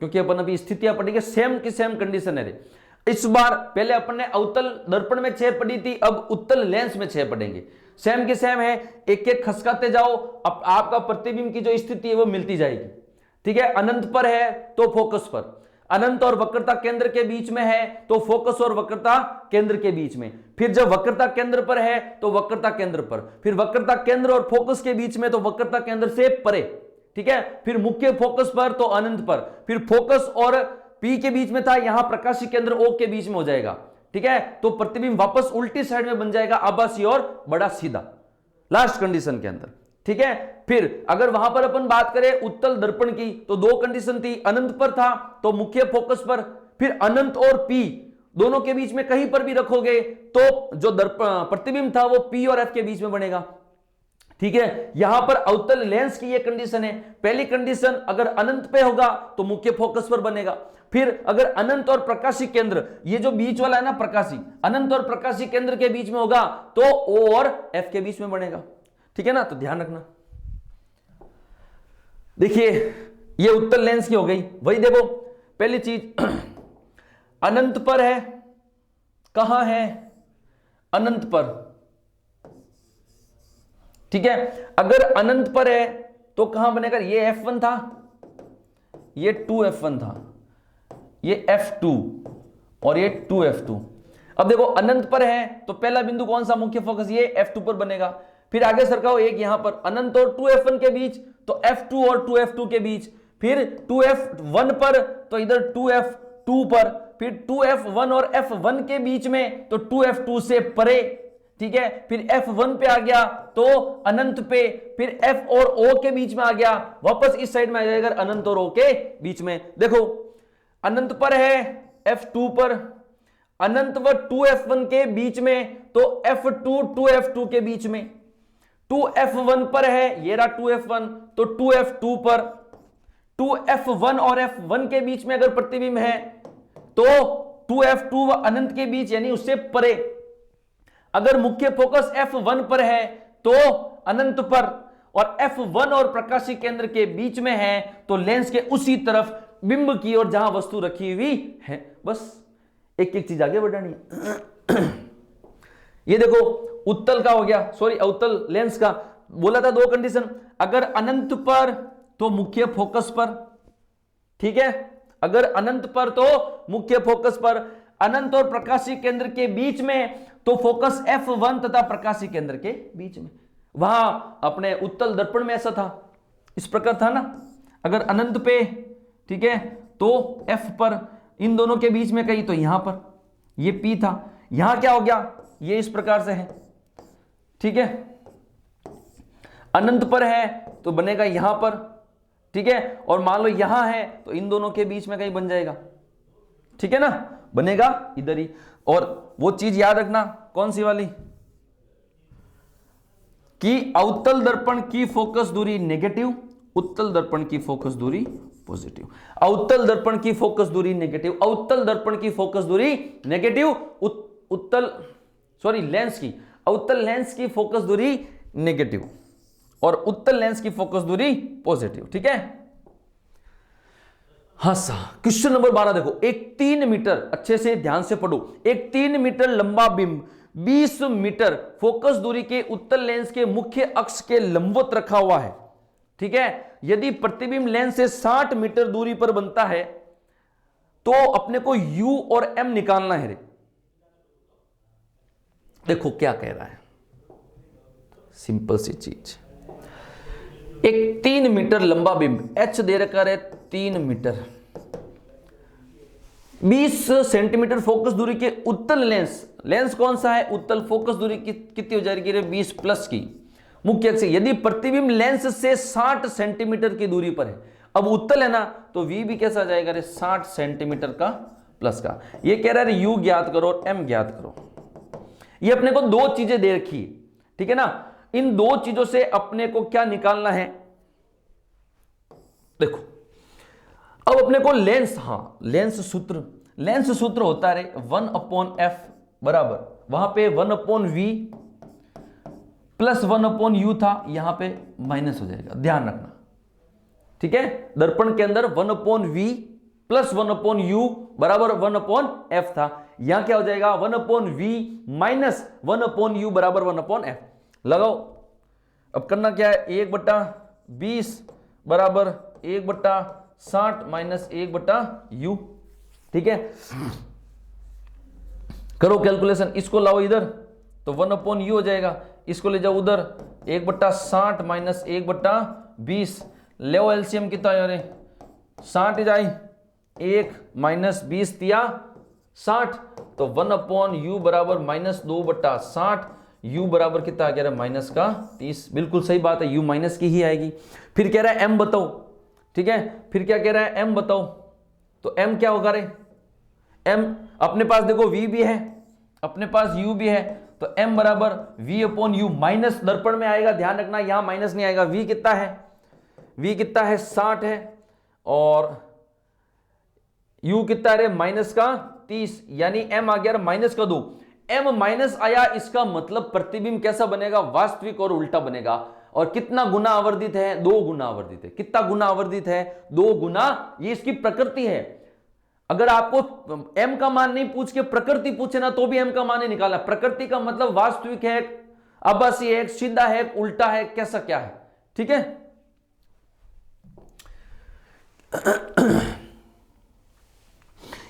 क्योंकि अपन अभी स्थितियां पढ़ेंगे, सेम की सेम कंडीशन है रे। इस बार पहले अपन ने अवतल दर्पण में 6 पढ़ी थी, अब उत्तल लेंस में 6 पढ़ेंगे। सेम की सेम है, एक एक खसकाते जाओ, अब आपका प्रतिबिंब की जो स्थिति है वो मिलती जाएगी। ठीक है, अनंत पर है तो फोकस पर, अनंत और वक्रता केंद्र के बीच में है तो फोकस और वक्रता केंद्र के बीच में, फिर जब वक्रता केंद्र पर है तो वक्रता केंद्र पर, फिर वक्रता केंद्र और फोकस के बीच में तो वक्रता केंद्र से परे। ठीक है, फिर मुख्य फोकस पर तो अनंत पर, फिर फोकस और P के बीच में था, यहां प्रकाशीय केंद्र O के बीच में हो जाएगा। ठीक है, तो प्रतिबिंब वापस उल्टी साइड में बन जाएगा, आभासी और बड़ा सीधा, लास्ट कंडीशन के अंदर। ठीक है, फिर अगर वहां पर अपन बात करें उत्तल दर्पण की, तो दो कंडीशन थी, अनंत पर था तो मुख्य फोकस पर, फिर अनंत और P दोनों के बीच में कहीं पर भी रखोगे तो जो प्रतिबिंब था वो P और F के बीच में बनेगा। ठीक है, यहां पर अवतल लेंस की ये कंडीशन है। पहली कंडीशन, अगर अनंत पे होगा तो मुख्य फोकस पर बनेगा, फिर अगर अनंत और प्रकाशी केंद्र, ये जो बीच वाला है ना प्रकाशी, अनंत और प्रकाशी केंद्र के बीच में होगा तो O और F के बीच में बनेगा। ठीक है ना, तो ध्यान रखना। देखिए ये उत्तल लेंस की हो गई। वही देखो, पहली चीज अनंत पर है, कहां है? अनंत पर। ठीक है, अगर अनंत पर है तो कहां बनेगा? ये F1 था, ये 2F1 था, ये F2 और ये 2F2। अब देखो अनंत पर है तो पहला बिंदु कौन सा? मुख्य फोकस, ये F2 पर बनेगा। फिर आगे सरकाओ एक यहां पर अनंत और 2F1 के बीच तो F2 और 2F2 के बीच, फिर 2F1 पर तो इधर 2F2 पर, फिर 2F1 और F1 के बीच में तो 2F2 से परे। ठीक है, फिर F1 पे आ गया तो अनंत पे, फिर F और O के बीच में आ गया, वापस इस साइड में आ जाएगा अनंत और O के बीच में। देखो अनंत पर है F2 पर, अनंत व 2F1 के बीच में तो F2 2F2 के बीच में, 2f1 पर है, ये रहा 2f1, तो 2f2 पर, 2f1 और f1 के बीच में अगर प्रतिबिंब है तो 2f2 व अनंत के बीच यानी उससे परे। अगर मुख्य फोकस f1 पर है तो अनंत पर, और f1 और प्रकाशीय केंद्र के बीच में है तो लेंस के उसी तरफ बिंब की ओर जहां वस्तु रखी हुई है। बस एक एक चीज आगे बढ़ानी है। ये देखो उत्तल का हो गया, सॉरी अवतल लेंस का। बोला था दो कंडीशन, अगर अनंत पर तो मुख्य फोकस पर, ठीक है, अगर अनंत पर तो मुख्य फोकस पर, अनंत और प्रकाशीय केंद्र के बीच में तो फोकस f1 तथा प्रकाशीय केंद्र के बीच में। वहां अपने उत्तल दर्पण में ऐसा था, इस प्रकार था ना, अगर अनंत पे, ठीक है, तो f पर, इन दोनों के बीच में कहीं तो यहां पर ये p था। यहां क्या हो गया, ये इस प्रकार से है, ठीक है, अनंत पर है तो बनेगा यहां पर, ठीक है, और मान लो यहां है तो इन दोनों के बीच में कहीं बन जाएगा, ठीक है ना, बनेगा इधर ही। और वो चीज याद रखना, कौन सी वाली, कि अवतल दर्पण की फोकस दूरी नेगेटिव, उत्तल दर्पण की फोकस दूरी पॉजिटिव। अवतल दर्पण की फोकस दूरी नेगेटिव, अवतल दर्पण की फोकस दूरी नेगेटिव, उत्तल सॉरी लेंस की, अवतल लेंस की फोकस दूरी नेगेटिव और उत्तल लेंस की फोकस दूरी पॉजिटिव, ठीक है। हाँ सा, क्वेश्चन नंबर 12 देखो, एक 3 मीटर, अच्छे से ध्यान से पढ़ो, एक 3 मीटर लंबा बिंब 20 मीटर फोकस दूरी के उत्तल लेंस के मुख्य अक्ष के लंबवत रखा हुआ है, ठीक है। यदि प्रतिबिंब लेंस से 60 मीटर दूरी पर बनता है तो अपने को u और m निकालना है रे। देखो क्या कह रहा है, सिंपल सी चीज, एक 3 मीटर लंबा बिंब, h दे रखा है 3 मीटर, 20 सेंटीमीटर फोकस दूरी के उत्तल लेंस, लेंस कौन सा है, उत्तल, फोकस दूरी कितनी हो जाएगी रे, 20 प्लस की मुख्य अक्ष से। यदि प्रतिबिंब लेंस से 60 सेंटीमीटर की दूरी पर है, अब उत्तल है ना तो v भी कैसा जाएगा रे, 60 सेंटीमीटर का प्लस का। ये कह रहा है u ज्ञात करो और m ज्ञात करो। ये अपने को दो चीजें दे रखी है, ठीक है ना, इन दो चीजों से अपने को क्या निकालना है, देखो अब अपने को लेंस, हाँ लेंस सूत्र, लेंस सूत्र होता है 1/f बराबर, वहां पे 1/v प्लस 1/u था, यहां पे माइनस हो जाएगा, ध्यान रखना, ठीक है। दर्पण के अंदर 1/v प्लस 1/u बराबर 1/f था, यहां क्या हो जाएगा 1/v माइनस 1/u बराबर 1/f। लगाओ, अब करना क्या है, 1/20 बराबर 1/60 माइनस 1/u, ठीक है। करो कैलकुलेशन, इसको लाओ इधर तो 1/u हो जाएगा, इसको ले जाओ उधर 1/60 माइनस 1/20, ले एलसीएम कितना यार, 60 जाए, 1 माइनस 20 दिया 60, तो 1/u बराबर माइनस 2/60, u बराबर कितना आ गया माइनस का 30। बिल्कुल सही बात है, u माइनस की ही आएगी। फिर कह रहा है m बताओ, ठीक है, फिर क्या कह रहा है m बताओ, तो m क्या होगा रे, m अपने पास देखो v भी है, अपने पास u भी है, तो m बराबर v/u, माइनस दर्पण में आएगा, ध्यान रखना यहां माइनस नहीं आएगा। v कितना है, v कितना है 60 है, और u कितना है माइनस का 30, यानी m आ गया माइनस का 2, m माइनस आया, इसका मतलब प्रतिबिंब कैसा बनेगा, वास्तविक और उल्टा बनेगा। और कितना गुना आवर्धित है, 2 गुना आवर्धित है। कितना गुना आवर्धित है, 2 गुना, ये इसकी प्रकृति है। अगर आपको m का मान नहीं पूछ के प्रकृति पूछे ना तो भी m का मान नहीं निकालना। प्रकृति का मतलब वास्तविक है, आभासी है, सीधा है, उल्टा है, कैसा क्या है, ठीक है।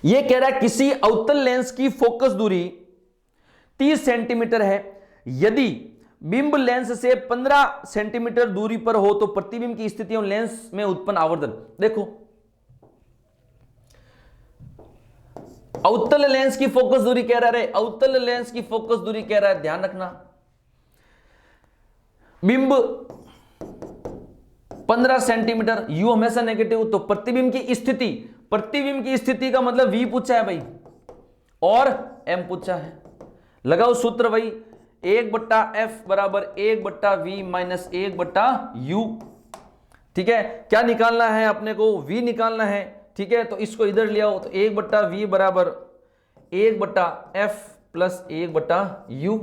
यह कह रहा है किसी अवतल लेंस की फोकस दूरी 30 सेंटीमीटर है, यदि बिंब लेंस से 15 सेंटीमीटर दूरी पर हो तो प्रतिबिंब की स्थितियों लेंस में उत्पन्न आवर्धन। देखो अवतल लेंस की फोकस दूरी कह रहा है, अवतल लेंस की फोकस दूरी कह रहा है, ध्यान रखना, बिंब 15 सेंटीमीटर, u हमेशा नेगेटिव, तो प्रतिबिंब की स्थिति, प्रतिबिंब की स्थिति का मतलब v पूछा है भाई और m पूछा है। लगाओ सूत्र भाई, 1 बट्टा एफ बराबर 1 बट्टा वी माइनस 1 बट्टा यू। ठीक है, क्या निकालना है अपने को? v निकालना है। ठीक है, तो इसको इधर ले आओ, तो 1 बट्टा वी बराबर 1 बट्टा एफ प्लस 1 बट्टा यू।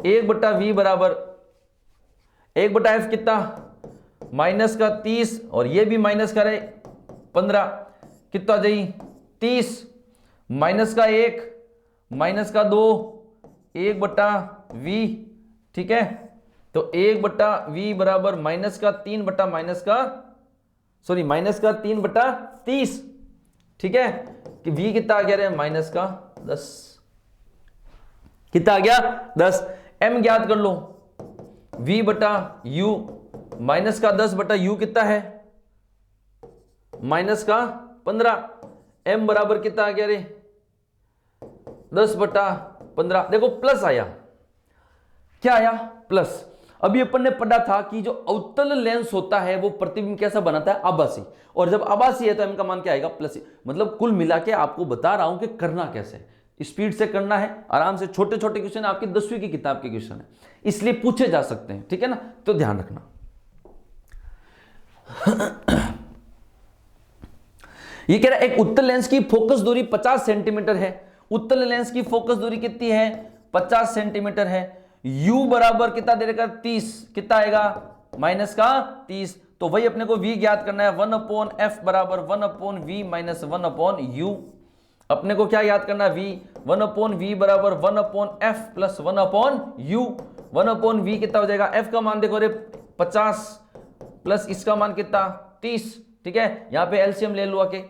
1 बट्टा वी बराबर 1 बट्टा एफ कितना? माइनस का 30, और ये भी माइनस का रहे 15, कितना जाई 30, माइनस का 1 माइनस का 2, 1 बट्टा वी। ठीक है, तो 1 बट्टा वी बराबर माइनस का 3 बट्टा माइनस का 3 बट्टा 30। ठीक है, कि वी कितना आ गया रे? माइनस का 10। कितना आ गया? 10। एम ज्ञात कर लो, v बटा यू माइनस का 10 बटा यू कितना है? माइनस का 15। m बराबर कितना आ गया रे? 10 बटा 15। देखो प्लस आया, क्या आया? प्लस। अभी अपन ने पढ़ा था कि जो अवतल लेंस होता है वो प्रतिबिंब कैसा बनाता है? आभासी। और जब आभासी है तो m का मान क्या आएगा? प्लस। मतलब कुल मिला के आपको बता रहा हूं कि करना कैसे, स्पीड से करना है, आराम से। छोटे छोटे क्वेश्चन आपकी 10वीं की किताब के क्वेश्चन है, इसलिए पूछे जा सकते हैं। ठीक है ना, तो ध्यान रखना। ये कह रहा है एक उत्तल लेंस की फोकस दूरी 50 सेंटीमीटर है। उत्तल लेंस की फोकस दूरी कितनी है? 50 सेंटीमीटर है। u बराबर कितना दे रखा? 30। कितना आएगा? माइनस का 30। तो वही अपने को v ज्ञात करना है। 1/f बराबर 1/v माइनस 1/u। अपने को क्या याद करना है? v। 1/v बराबर 1/f प्लस 1/u। 1/v कितना हो जाएगा? f का मान देखो रे 50 प्लस इसका मान कितना? 30। ठीक है, यहां पे एलसीएम ले लो आके।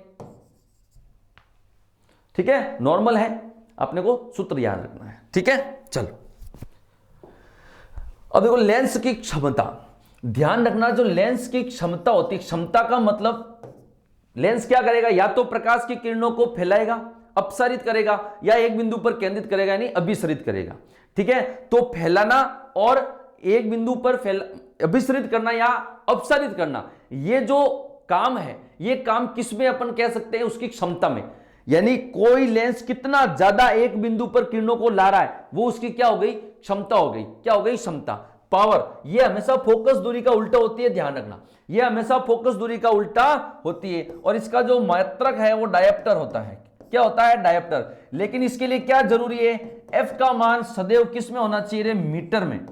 ठीक है, नॉर्मल है, अपने को सूत्र याद रखना है। ठीक है, चलो अब देखो लेंस की क्षमता। ध्यान रखना, जो लेंस की क्षमता होती है, क्षमता का मतलब लेंस क्या करेगा? या तो प्रकाश की किरणों को फैलाएगा, अपसारित करेगा, या एक बिंदु पर केंद्रित करेगा यानी अभिसरित करेगा। ठीक है, तो फैलाना और एक बिंदु पर अभिसरित करना या अपसारित करना, ये जो काम है, ये काम किसमें अपन कह सकते हैं? उसकी क्षमता में। यानी कोई लेंस कितना ज्यादा एक बिंदु पर किरणों को ला रहा है, वो उसकी क्या हो गई? क्षमता हो गई। क्या हो गई? क्षमता, पावर। ये हमेशा फोकस दूरी का उल्टा होती है, ध्यान रखना। ये हमेशा फोकस दूरी का उल्टा होती है, और इसका जो मात्रक है वो डायप्टर होता है। क्या होता है? डायप्टर। लेकिन इसके लिए क्या जरूरी है? f का मान सदैव किस में होना चाहिए? मीटर में।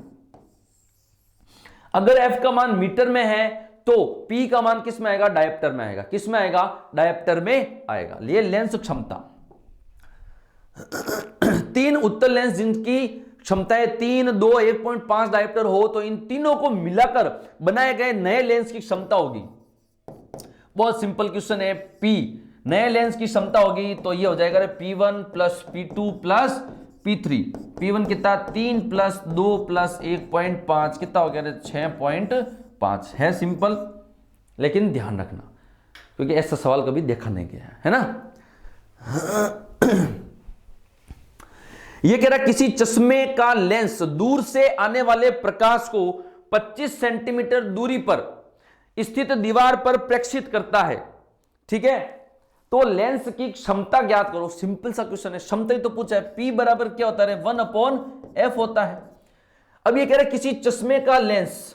अगर f का मान मीटर में है तो p का मान किस में आएगा? डायप्टर में आएगा। किस में आएगा? डायप्टर में आएगा। ये लेंस क्षमता। 3 उत्तल लेंस जिनकी क्षमताएं 3, 2, 1.5 डायप्टर हो, तो इन तीनों को मिलाकर बनाए गए नए लेंस की क्षमता होगी। बहुत सिंपल क्वेश्चन है। p नए लेंस की क्षमता होगी तो ये हो जाएगा P1 plus P2 plus P3। P1 कितना? 3 प्लस 2 प्लस 1.5 कितना हो गया? 6.5 है। सिंपल, लेकिन ध्यान रखना क्योंकि ऐसा सवाल कभी देखा नहीं गया है ना। ये कह रहा किसी चश्मे का लेंस दूर से आने वाले प्रकाश को 25 सेंटीमीटर दूरी पर स्थित दीवार पर प्रेक्षित करता है। ठीक है, तो लेंस की क्षमता ज्ञात करो। सिंपल सा क्वेश्चन है, क्षमता ही तो पूछा है। P बराबर क्या होता है? 1/f होता है। अब ये कह रहा है किसी चश्मे का लेंस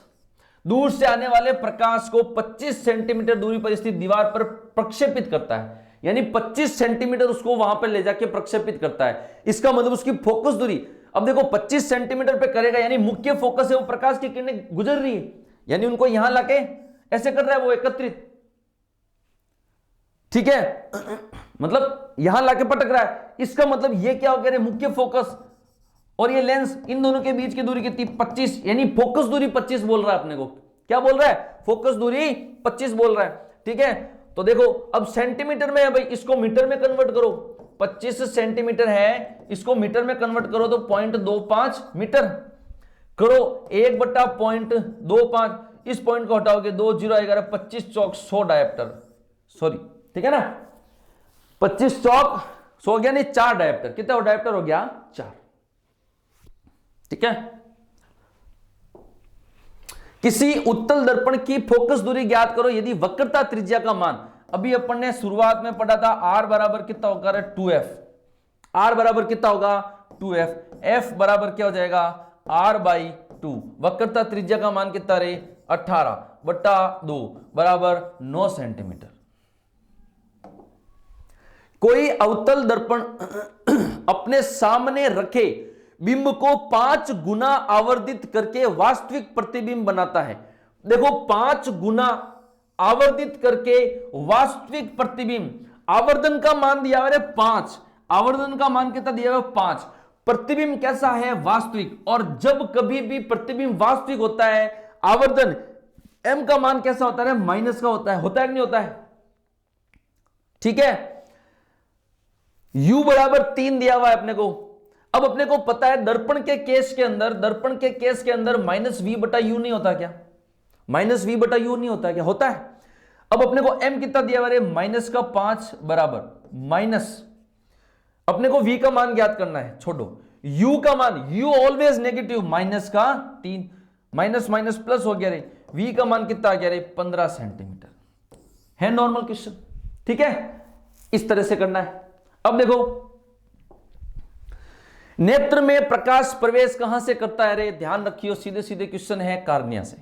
दूर से आने वाले प्रकाश को 25 सेंटीमीटर दूरी पर स्थित दीवार पर प्रक्षेपित करता है, यानी 25 सेंटीमीटर उसको वहां पर ले जाके प्रक्षेपित करता है। इसका मतलब उसकी फोकस दूरी, अब देखो 25 सेंटीमीटर पे करेगा, यानी मुख्य फोकस है वो प्रकाश की किरणें गुजर रही है, यानी उनको यहां लाके ऐसे कर रहा है वो एकत्रित। ठीक है, मतलब यहां लाके पटक रहा है। इसका मतलब ये क्या हो गया? मुख्य फोकस और ये लेंस, इन दोनों के बीच की दूरी कितनी? 25, यानी फोकस दूरी 25 बोल रहा है अपने को। क्या बोल रहा है? फोकस दूरी 25 बोल रहा है। ठीक है, तो देखो अब सेंटीमीटर में है भाई, इसको मीटर में कन्वर्ट करो। 25 सेंटीमीटर है, इसको मीटर में कन्वर्ट करो तो 0.25 मीटर करो। 1/0.25, इस पॉइंट को हटाओगे 2 0 आएगा, 25 चौक 100 डायप्टर। सॉरी, ठीक है ना, 25 चौक 100 हो गया, नहीं 4 डायप्टर। कितना डायप्टर हो गया? 4। ठीक है, किसी उत्तल दर्पण की फोकस दूरी ज्ञात करो यदि वक्रता त्रिज्या का मान, अभी अपन ने शुरुआत में पढ़ा था, r बराबर कितना होगा? 2f। r बराबर कितना होगा? 2f, f बराबर क्या हो जाएगा r/2। वक्रता त्रिज्या का मान कितना रहे 18/2 बराबर 9 सेंटीमीटर। कोई अवतल दर्पण अपने सामने रखे बिंब को 5 गुना आवर्धित करके वास्तविक प्रतिबिंब बनाता है। देखो 5 गुना आवर्धित करके वास्तविक प्रतिबिंब, आवर्धन का मान दिया हुआ है 5, आवर्धन का मान कितना दिया हुआ है 5, प्रतिबिंब कैसा है वास्तविक। और जब कभी भी प्रतिबिंब वास्तविक होता है, आवर्धन m का मान कैसा होता है माइनस का होता है कि नहीं होता है, ठीक है। u बराबर 3 दिया हुआ है अपने को। अब अपने को पता है दर्पण के केस के अंदर माइनस v बटा यू नहीं होता क्या, माइनस v बटा यू नहीं होता क्या, होता है। अब अपने को m कितना दिया हुआ है माइनस का 5 बराबर माइनस, अपने को v का मान ज्ञात करना है, छोड़ो u का मान, u ऑलवेज नेगेटिव, माइनस का 3, माइनस माइनस प्लस हो गया रे, v का मान कितना आ गया रे 15 सेंटीमीटर है नॉर्मल क्वेश्चन, ठीक है। इस तरह से करना है। अब देखो नेत्र में प्रकाश प्रवेश कहां से करता है रे, ध्यान रखियो, सीधे सीधे क्वेश्चन है कार्निया से।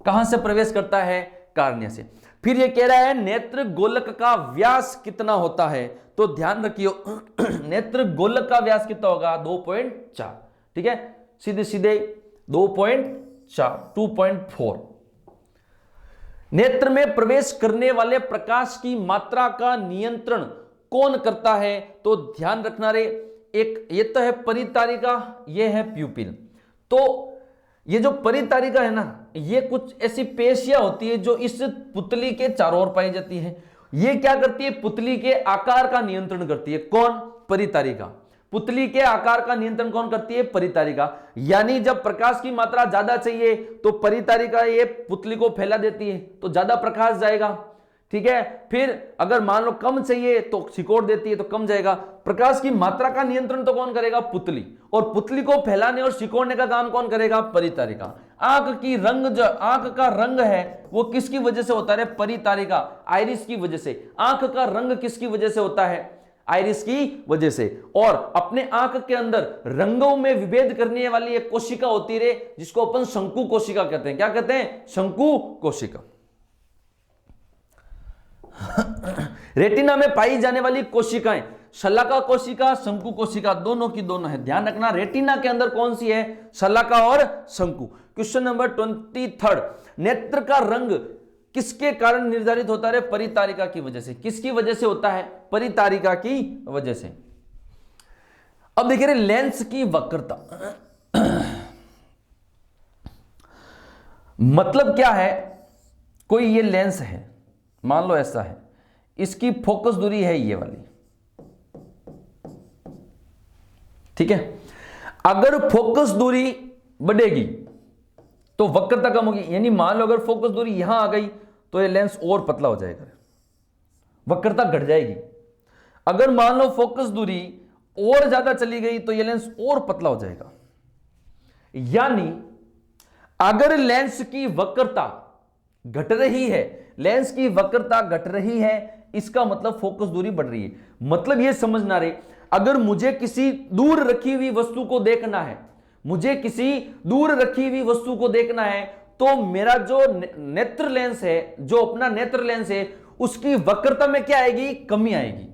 कहां से प्रवेश करता है कार्निया से। फिर ये कह रहा है नेत्र गोलक का व्यास कितना होता है, तो ध्यान रखियो नेत्र गोलक का व्यास कितना होगा 2.4, ठीक है, सीधे सीधे 2.4 2.4। नेत्र में प्रवेश करने वाले प्रकाश की मात्रा का नियंत्रण कौन करता है, तो ध्यान रखना रे, एक ये तो है परितारिका, ये है प्यूपिल। तो ये जो परितारिका है ना, ये कुछ ऐसी पेशियां होती है जो इस पुतली के चारों ओर पाई जाती है। ये क्या करती है, पुतली के आकार का नियंत्रण करती है। कौन, परितारिका। पुतली के आकार का नियंत्रण कौन करती है, परितारिका। यानी जब प्रकाश की मात्रा ज्यादा चाहिए तो परितारिका ये पुतली को फैला देती है, तो ज्यादा प्रकाश जाएगा, ठीक है। फिर अगर मान लो कम चाहिए तो सिकोड़ देती है, तो कम जाएगा। प्रकाश की मात्रा का नियंत्रण तो कौन करेगा, पुतली, और पुतली को फैलाने और सिकोड़ने का काम कौन करेगा, परितारिका। आंख की रंग, जो आंख का रंग है वो किसकी वजह से होता है, परितारिका, आइरिस की वजह से। आंख का रंग किसकी वजह से होता है, आइरिस की वजह से। और अपने आंख के अंदर रंगों में विभेद करने वाली एक कोशिका होती है जिसको अपन शंकु कोशिका कहते हैं। क्या कहते हैं, शंकु कोशिका। रेटिना में पाई जाने वाली कोशिकाएं शलाका कोशिका, शंकु कोशिका, दोनों की दोनों है। ध्यान रखना रेटिना के अंदर कौन सी है, शलाका और शंकु। क्वेश्चन नंबर 23, नेत्र का रंग किसके कारण निर्धारित होता है, परितारिका की वजह से। किसकी वजह से होता है, परितारिका की वजह से। अब देखिए लेंस की वक्रता मतलब क्या है, कोई ये लेंस है, मान लो ऐसा है, इसकी फोकस दूरी है ये वाली, ठीक है। अगर फोकस दूरी बढ़ेगी तो वक्रता कम होगी। यानी मान लो अगर फोकस दूरी यहां आ गई तो ये लेंस और पतला हो जाएगा, वक्रता घट जाएगी। अगर मान लो फोकस दूरी और ज्यादा चली गई तो ये लेंस और पतला हो जाएगा। यानी अगर लेंस की वक्रता घट रही है, लेंस की वक्रता घट रही है, इसका मतलब फोकस दूरी बढ़ रही है। मतलब यह समझना रे, अगर मुझे किसी दूर रखी हुई वस्तु को देखना है, मुझे किसी दूर रखी हुई वस्तु को देखना है, तो मेरा जो नेत्र लेंस है, जो अपना नेत्र लेंस है, उसकी वक्रता में क्या आएगी, कमी आएगी।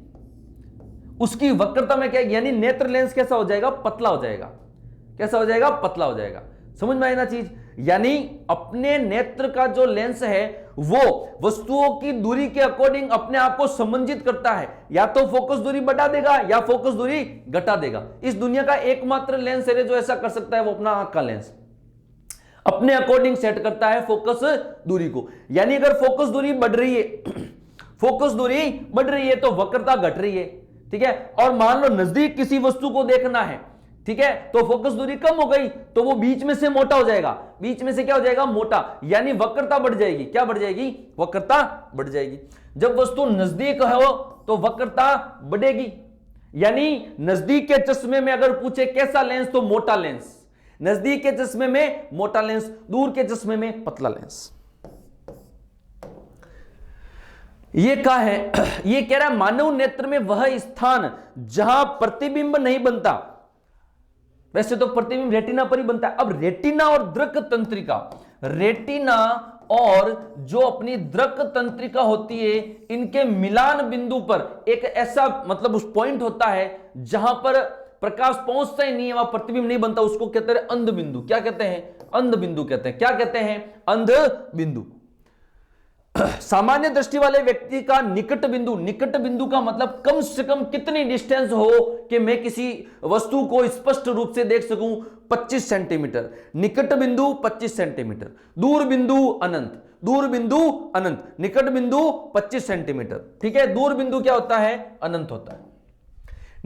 उसकी वक्रता में क्या आएगी, यानी नेत्र लेंस कैसा हो जाएगा, पतला हो जाएगा। कैसा हो जाएगा, पतला हो जाएगा। समझ में आई ना चीज। यानी अपने नेत्र का जो लेंस है वो वस्तुओं की दूरी के अकॉर्डिंग अपने आप को संबंधित करता है, या तो फोकस दूरी बढ़ा देगा या फोकस दूरी घटा देगा। इस दुनिया का एकमात्र लेंस है जो ऐसा कर सकता है, वो अपना आंख का लेंस अपने अकॉर्डिंग सेट करता है फोकस दूरी को। यानी अगर फोकस दूरी बढ़ रही है, फोकस दूरी बढ़ रही है तो वक्रता घट रही है, ठीक है। और मान लो नजदीक किसी वस्तु को देखना है, ठीक है, तो फोकस दूरी कम हो गई तो वो बीच में से मोटा हो जाएगा, बीच में से क्या हो जाएगा, मोटा, यानी वक्रता बढ़ जाएगी। क्या बढ़ जाएगी, वक्रता बढ़ जाएगी। जब वस्तु नजदीक हो तो वक्रता बढ़ेगी। यानी नजदीक के चश्मे में अगर पूछे कैसा लेंस, तो मोटा लेंस। नजदीक के चश्मे में मोटा लेंस, दूर के चश्मे में पतला लेंस। ये क्या है, ये कह रहा है मानव नेत्र में वह स्थान जहां प्रतिबिंब नहीं बनता, वैसे तो प्रतिबिंब रेटिना पर ही बनता है। अब रेटिना और दृक तंत्रिका, रेटिना और जो अपनी दृक तंत्रिका होती है, इनके मिलान बिंदु पर एक ऐसा मतलब उस पॉइंट होता है जहां पर प्रकाश पहुंचता ही नहीं है, वहां प्रतिबिंब नहीं बनता, उसको कहते हैं अंध बिंदु। क्या कहते हैं? अंध बिंदु कहते हैं। क्या कहते हैं? अंध बिंदु। सामान्य दृष्टि वाले व्यक्ति का निकट बिंदु, निकट बिंदु का मतलब कम से कम कितनी डिस्टेंस हो कि मैं किसी वस्तु को स्पष्ट रूप से देख सकूं, 25 सेंटीमीटर। निकट बिंदु 25 सेंटीमीटर, दूर बिंदु अनंत, दूर बिंदु अनंत, निकट बिंदु 25 सेंटीमीटर। ठीक है, दूर बिंदु क्या होता है? अनंत होता है।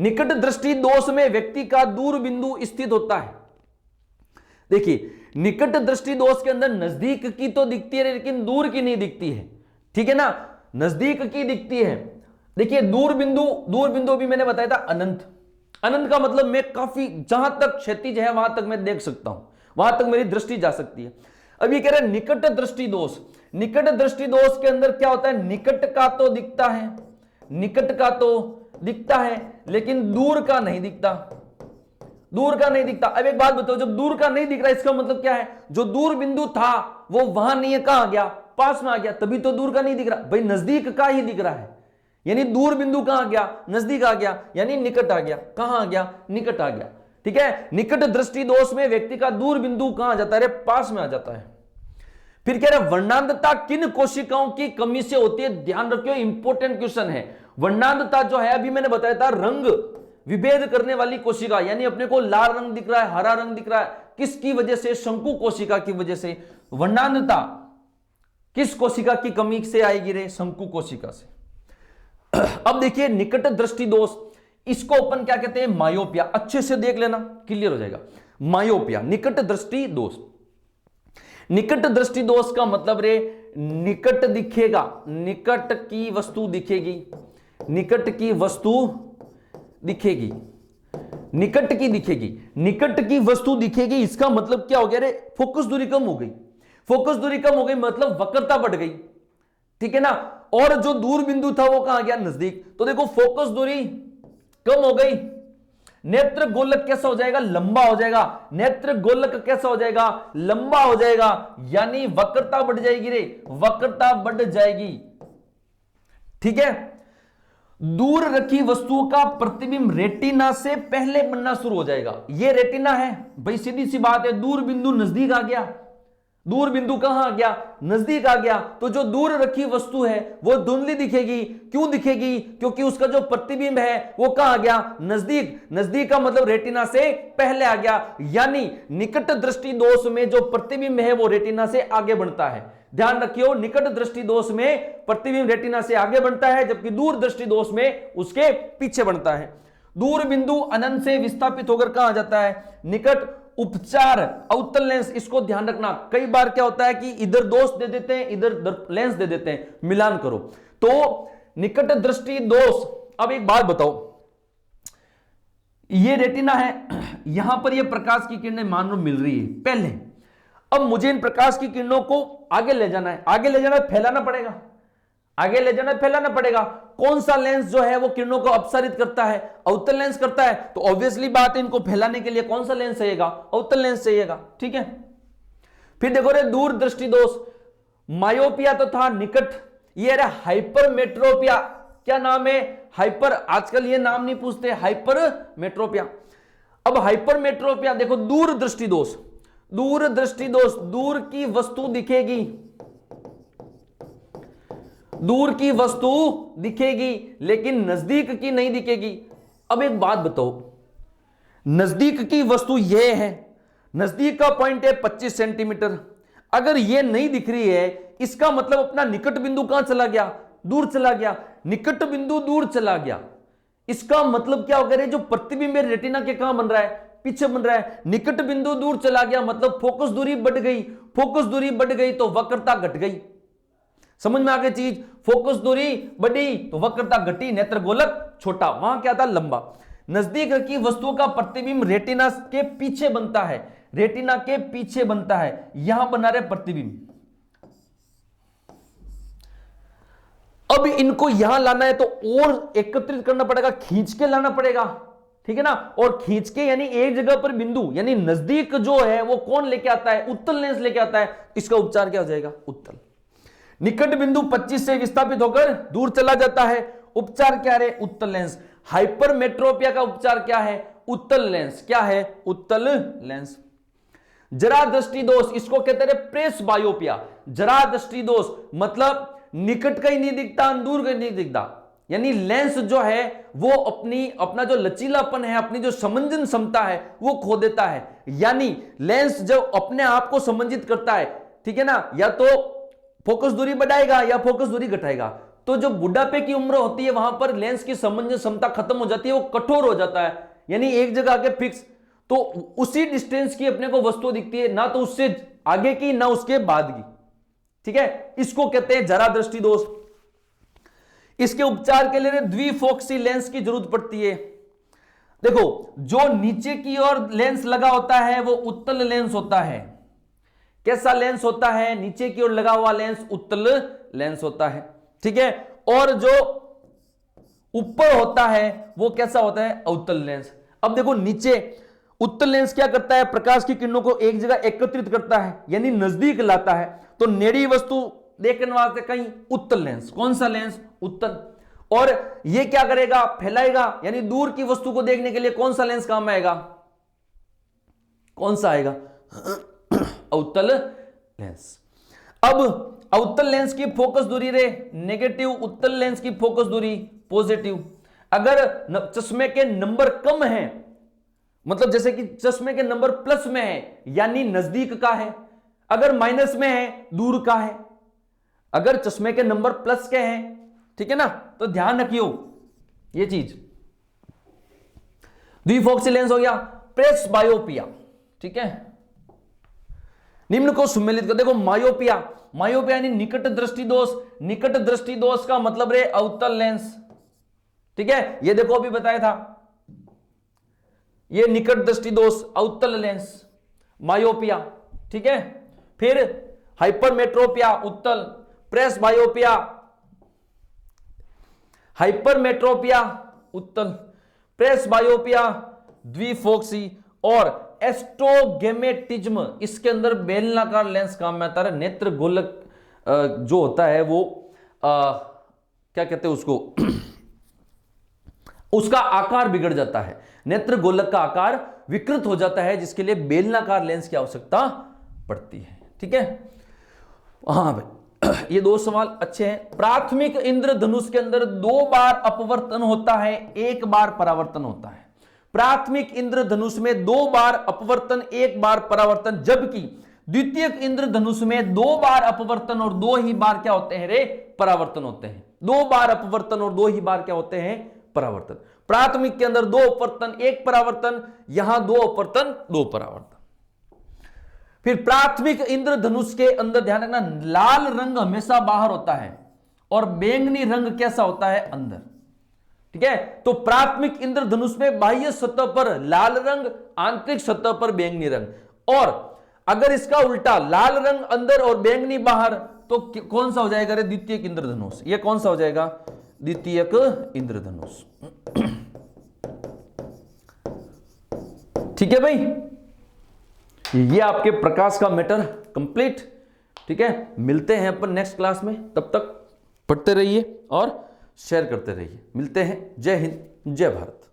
निकट दृष्टि दोष में व्यक्ति का दूर बिंदु स्थित होता है। देखिए, निकट दृष्टि दोष के अंदर नजदीक की तो दिखती है लेकिन दूर की नहीं दिखती है। ठीक है ना, नजदीक की दिखती है। देखिए, दूर बिंदु भी मैंने बताया था अनंत। अनंत का मतलब मैं काफी, जहां तक क्षैतिज है वहां तक मैं देख सकता हूं, वहां तक मेरी दृष्टि जा सकती है। अब ये कह रहे हैं निकट दृष्टि दोष। निकट दृष्टि दोष के अंदर क्या होता है? निकट का तो दिखता है, निकट का तो दिखता है लेकिन दूर का नहीं दिखता, दूर का नहीं दिखता। अब एक बात बताओ, जब दूर का नहीं दिख रहा इसका मतलब क्या है? जो दूर बिंदु था वो वहां नहीं है, कहां आ गया? पास में आ गया, तभी तो दूर का नहीं दिख रहा। भाई नजदीक का ही दिख रहा है, यानी दूर बिंदु कहां आ गया? नजदीक आ गया, यानी निकट आ गया। कहां आ गया? निकट आ गया। ठीक है, निकट दृष्टि दोष में व्यक्ति का दूर बिंदु कहां आ जाता है? पास में आ जाता है। फिर कह रहे वर्णांधता किन कोशिकाओं की कमी से होती है? ध्यान रखियो, इंपॉर्टेंट क्वेश्चन है। वर्णांधता जो है, अभी मैंने बताया था, रंग विभेद करने वाली कोशिका, यानी अपने को लाल रंग दिख रहा है, हरा रंग दिख रहा है, किसकी वजह से? शंकु कोशिका की वजह से। वर्णांधता किस कोशिका की कमी से आएगी रे? शंकु कोशिका से। अब देखिए, निकट दृष्टि दोष, इसको अपन क्या कहते हैं? मायोपिया। अच्छे से देख लेना, क्लियर हो जाएगा। मायोपिया, निकट दृष्टि दोष। निकट दृष्टि दोष का मतलब रे, निकट दिखेगा, निकट की वस्तु दिखेगी, निकट की वस्तु दिखेगी, निकट की दिखेगी, निकट की वस्तु दिखेगी। इसका मतलब क्या हो गया रे? फोकस दूरी कम हो गई। फोकस दूरी कम हो गई मतलब वक्रता बढ़ गई। ठीक है ना, और जो दूर बिंदु था वो कहां गया? नजदीक। तो देखो, फोकस दूरी कम हो गई, नेत्र गोलक कैसा हो जाएगा? लंबा हो जाएगा। नेत्र गोलक कैसा हो जाएगा? लंबा हो जाएगा, यानी वक्रता बढ़ जाएगी रे, वक्रता बढ़ जाएगी। ठीक है, दूर रखी वस्तुओं का प्रतिबिंब रेटिना से पहले बनना शुरू हो जाएगा। ये रेटिना है भाई, सीधी सी बात है। दूर बिंदु नजदीक आ गया, दूर बिंदु कहां आ गया? नजदीक आ गया। तो जो दूर रखी वस्तु है वो धुंधली दिखेगी। क्यों दिखेगी? क्योंकि उसका जो प्रतिबिंब है वो कहां आ गया? नजदीक। नजदीक का मतलब रेटिना से पहले आ गया, यानी निकट दृष्टि दोष में जो प्रतिबिंब है वो रेटिना से आगे बढ़ता है। ध्यान रखियो, निकट दृष्टि दोष में प्रतिबिंब रेटिना से आगे बढ़ता है, जबकि दूर दृष्टि दोष में उसके पीछे बढ़ता है। दूर बिंदु अनंत से विस्थापित होकर कहां आ जाता है? निकट। उपचार, अवतल लेंस, इसको ध्यान रखना। कई बार क्या होता है कि इधर दोष दे देते हैं, इधर लेंस दे देते हैं, मिलान करो। तो निकट दृष्टि दोष। अब एक बात बताओ, ये रेटिना है, यहां पर ये प्रकाश की किरणें मान लो मिल रही है पहले। अब मुझे इन प्रकाश की किरणों को आगे ले जाना है, आगे ले जाना है, फैलाना पड़ेगा, आगे ले जाना है, फैलाना पड़ेगा। कौन सा लेंस जो है वो किरणों को अपसारित करता है? अवतल लेंस करता है। तो ऑब्वियसली बात है, इनको फैलाने के लिए कौन सा लेंस चाहिएगा? अवतल लेंस चाहिएगा। ठीक है, फिर देखो रे, दूर दृष्टि दोष। मायोपिया तो था निकट, ये रहा हाइपरमेट्रोपिया। क्या नाम है? हाइपर, आजकल ये नाम नहीं पूछते, हाइपरमेट्रोपिया। अब हाइपरमेट्रोपिया देखो, दूर दृष्टि दोष। दूर दृष्टि दोष, दूर की वस्तु दिखेगी, दूर की वस्तु दिखेगी लेकिन नजदीक की नहीं दिखेगी। अब एक बात बताओ, नजदीक की वस्तु यह है, नजदीक का पॉइंट है 25 सेंटीमीटर। अगर यह नहीं दिख रही है, इसका मतलब अपना निकट बिंदु कहां चला गया? दूर चला गया। निकट बिंदु दूर चला गया, इसका मतलब क्या हो गया? जो प्रतिबिंब रेटिना के कहां बन रहा है? पीछे बन रहा है। निकट बिंदु दूर चला गया मतलब फोकस दूरी बढ़ गई, फोकस दूरी बढ़ गई तो वक्रता घट गई। समझ में आ गई चीज? फोकस दूरी बढ़ी तो वक्रता घटी, नेत्र गोलक छोटा, वहां क्या था? लंबा। नजदीक की वस्तुओं का प्रतिबिंब रेटिना के पीछे बनता है, रेटिना के पीछे बनता है, यहां बना रहे प्रतिबिंब। अब इनको यहां लाना है तो और एकत्रित करना पड़ेगा, खींच के लाना पड़ेगा। ठीक है ना। और खींच के यानी एक जगह पर बिंदु यानी नजदीक जो है वो कौन लेके आता है, उत्तल लेंस लेके आता है। इसका उपचार क्या हो जाएगा, उत्तल। निकट बिंदु 25 से विस्थापित होकर दूर चला जाता है, उपचार क्या है, उत्तल लेंस। हाइपरमेट्रोपिया का उपचार क्या है, उत्तल लेंस। क्या है, उत्तल लेंस। जरा दृष्टि दोष, इसको कहते हैं प्रेस बायोपिया। जरा दृष्टि दोष मतलब निकट का ही नहीं दिखता, दूर का ही नहीं दिखता, यानी लेंस जो है वो अपना जो लचीलापन है, अपनी जो समंजन क्षमता है वो खो देता है। यानी लेंस जब अपने आप को समंजित करता है, ठीक है ना, या तो फोकस दूरी बढ़ाएगा या फोकस दूरी घटाएगा। तो जो बुढ़ापे की उम्र होती है वहां पर लेंस की समंजन क्षमता खत्म हो जाती है, वो कठोर हो जाता है, यानी एक जगह आके फिक्स। तो उसी डिस्टेंस की अपने को वस्तु दिखती है, ना तो उससे आगे की ना उसके बाद की, ठीक है। इसको कहते हैं जरा दृष्टि दोष। इसके उपचार के लिए द्विफोक्सी लेंस की जरूरत पड़ती है। देखो जो नीचे की ओर लेंस लगा होता है वो उत्तल लेंस होता है। कैसा लेंस होता है, नीचे की ओर लगा हुआ लेंस उत्तल लेंस होता है, ठीक है। और जो ऊपर होता है वो कैसा होता है, अवतल लेंस। अब देखो नीचे उत्तल लेंस क्या करता है, प्रकाश की किरणों को एक जगह एकत्रित करता है यानी नजदीक लाता है। तो नेड़ी वस्तु देखने वास्ते कहीं उत्तल लेंस, कौन सा लेंस, उत्तल। और ये क्या करेगा, फैलाएगा, यानी दूर की वस्तु को देखने के लिए कौन सा लेंस काम आएगा, कौन सा आएगा, अवतल लेंस। अब अवतल लेंस की फोकस दूरी रे नेगेटिव, उत्तल लेंस की फोकस दूरी पॉजिटिव। अगर चश्मे के नंबर कम है, मतलब जैसे कि चश्मे के नंबर प्लस में है यानी नजदीक का है, अगर माइनस में है दूर का है। अगर चश्मे के नंबर प्लस के हैं, ठीक है ना, तो ध्यान रखियो ये चीज। द्विफोक्सी लेंस हो गया, प्रेस बायोपिया, ठीक है। निम्न को सम्मिलित कर, देखो मायोपिया, मायोपिया यानी निकट दृष्टि दोष। निकट दृष्टि दोष का मतलब रे अवतल लेंस, ठीक है। ये देखो अभी बताया था, ये निकट दृष्टि दोष, अवतल लेंस, मायोपिया, ठीक है। फिर हाइपरमेट्रोपिया उत्तल, प्रेस बायोपिया, हाइपरमेट्रोपिया उत्तल, प्रेस बायोपिया द्विफोक्सी, और एस्ट्रोगेमेटिज्म, इसके अंदर बेलनाकार लेंस काम में आता है। नेत्र गोलक जो होता है वो क्या कहते हैं उसको, उसका आकार बिगड़ जाता है, नेत्र गोलक का आकार विकृत हो जाता है, जिसके लिए बेलनाकार लेंस की आवश्यकता पड़ती है, ठीक है। हाँ भाई ये दो सवाल अच्छे हैं। प्राथमिक इंद्रधनुष के अंदर 2 बार अपवर्तन होता है, 1 बार परावर्तन होता है। प्राथमिक इंद्रधनुष में 2 बार अपवर्तन, 1 बार परावर्तन, जबकि द्वितीयक इंद्रधनुष में 2 बार अपवर्तन और 2 ही बार क्या होते हैं रे, परावर्तन होते हैं। 2 बार अपवर्तन और 2 ही बार क्या होते हैं, परावर्तन। प्राथमिक के अंदर 2 अपवर्तन 1 परावर्तन, यहां 2 अपवर्तन 2 परावर्तन। फिर प्राथमिक इंद्रधनुष के अंदर ध्यान रखना, लाल रंग हमेशा बाहर होता है और बैंगनी रंग कैसा होता है, अंदर, ठीक है। तो प्राथमिक इंद्रधनुष में बाह्य सतह पर लाल रंग, आंतरिक सतह पर बैंगनी रंग। और अगर इसका उल्टा लाल रंग अंदर और बैंगनी बाहर, तो कौन सा हो जाएगा रे, द्वितीयक इंद्रधनुष। ये कौन सा हो जाएगा, द्वितीयक इंद्रधनुष, ठीक है भाई। ये आपके प्रकाश का मैटर कंप्लीट, ठीक है। मिलते हैं अपन नेक्स्ट क्लास में, तब तक पढ़ते रहिए और शेयर करते रहिए। मिलते हैं, जय हिंद जय भारत।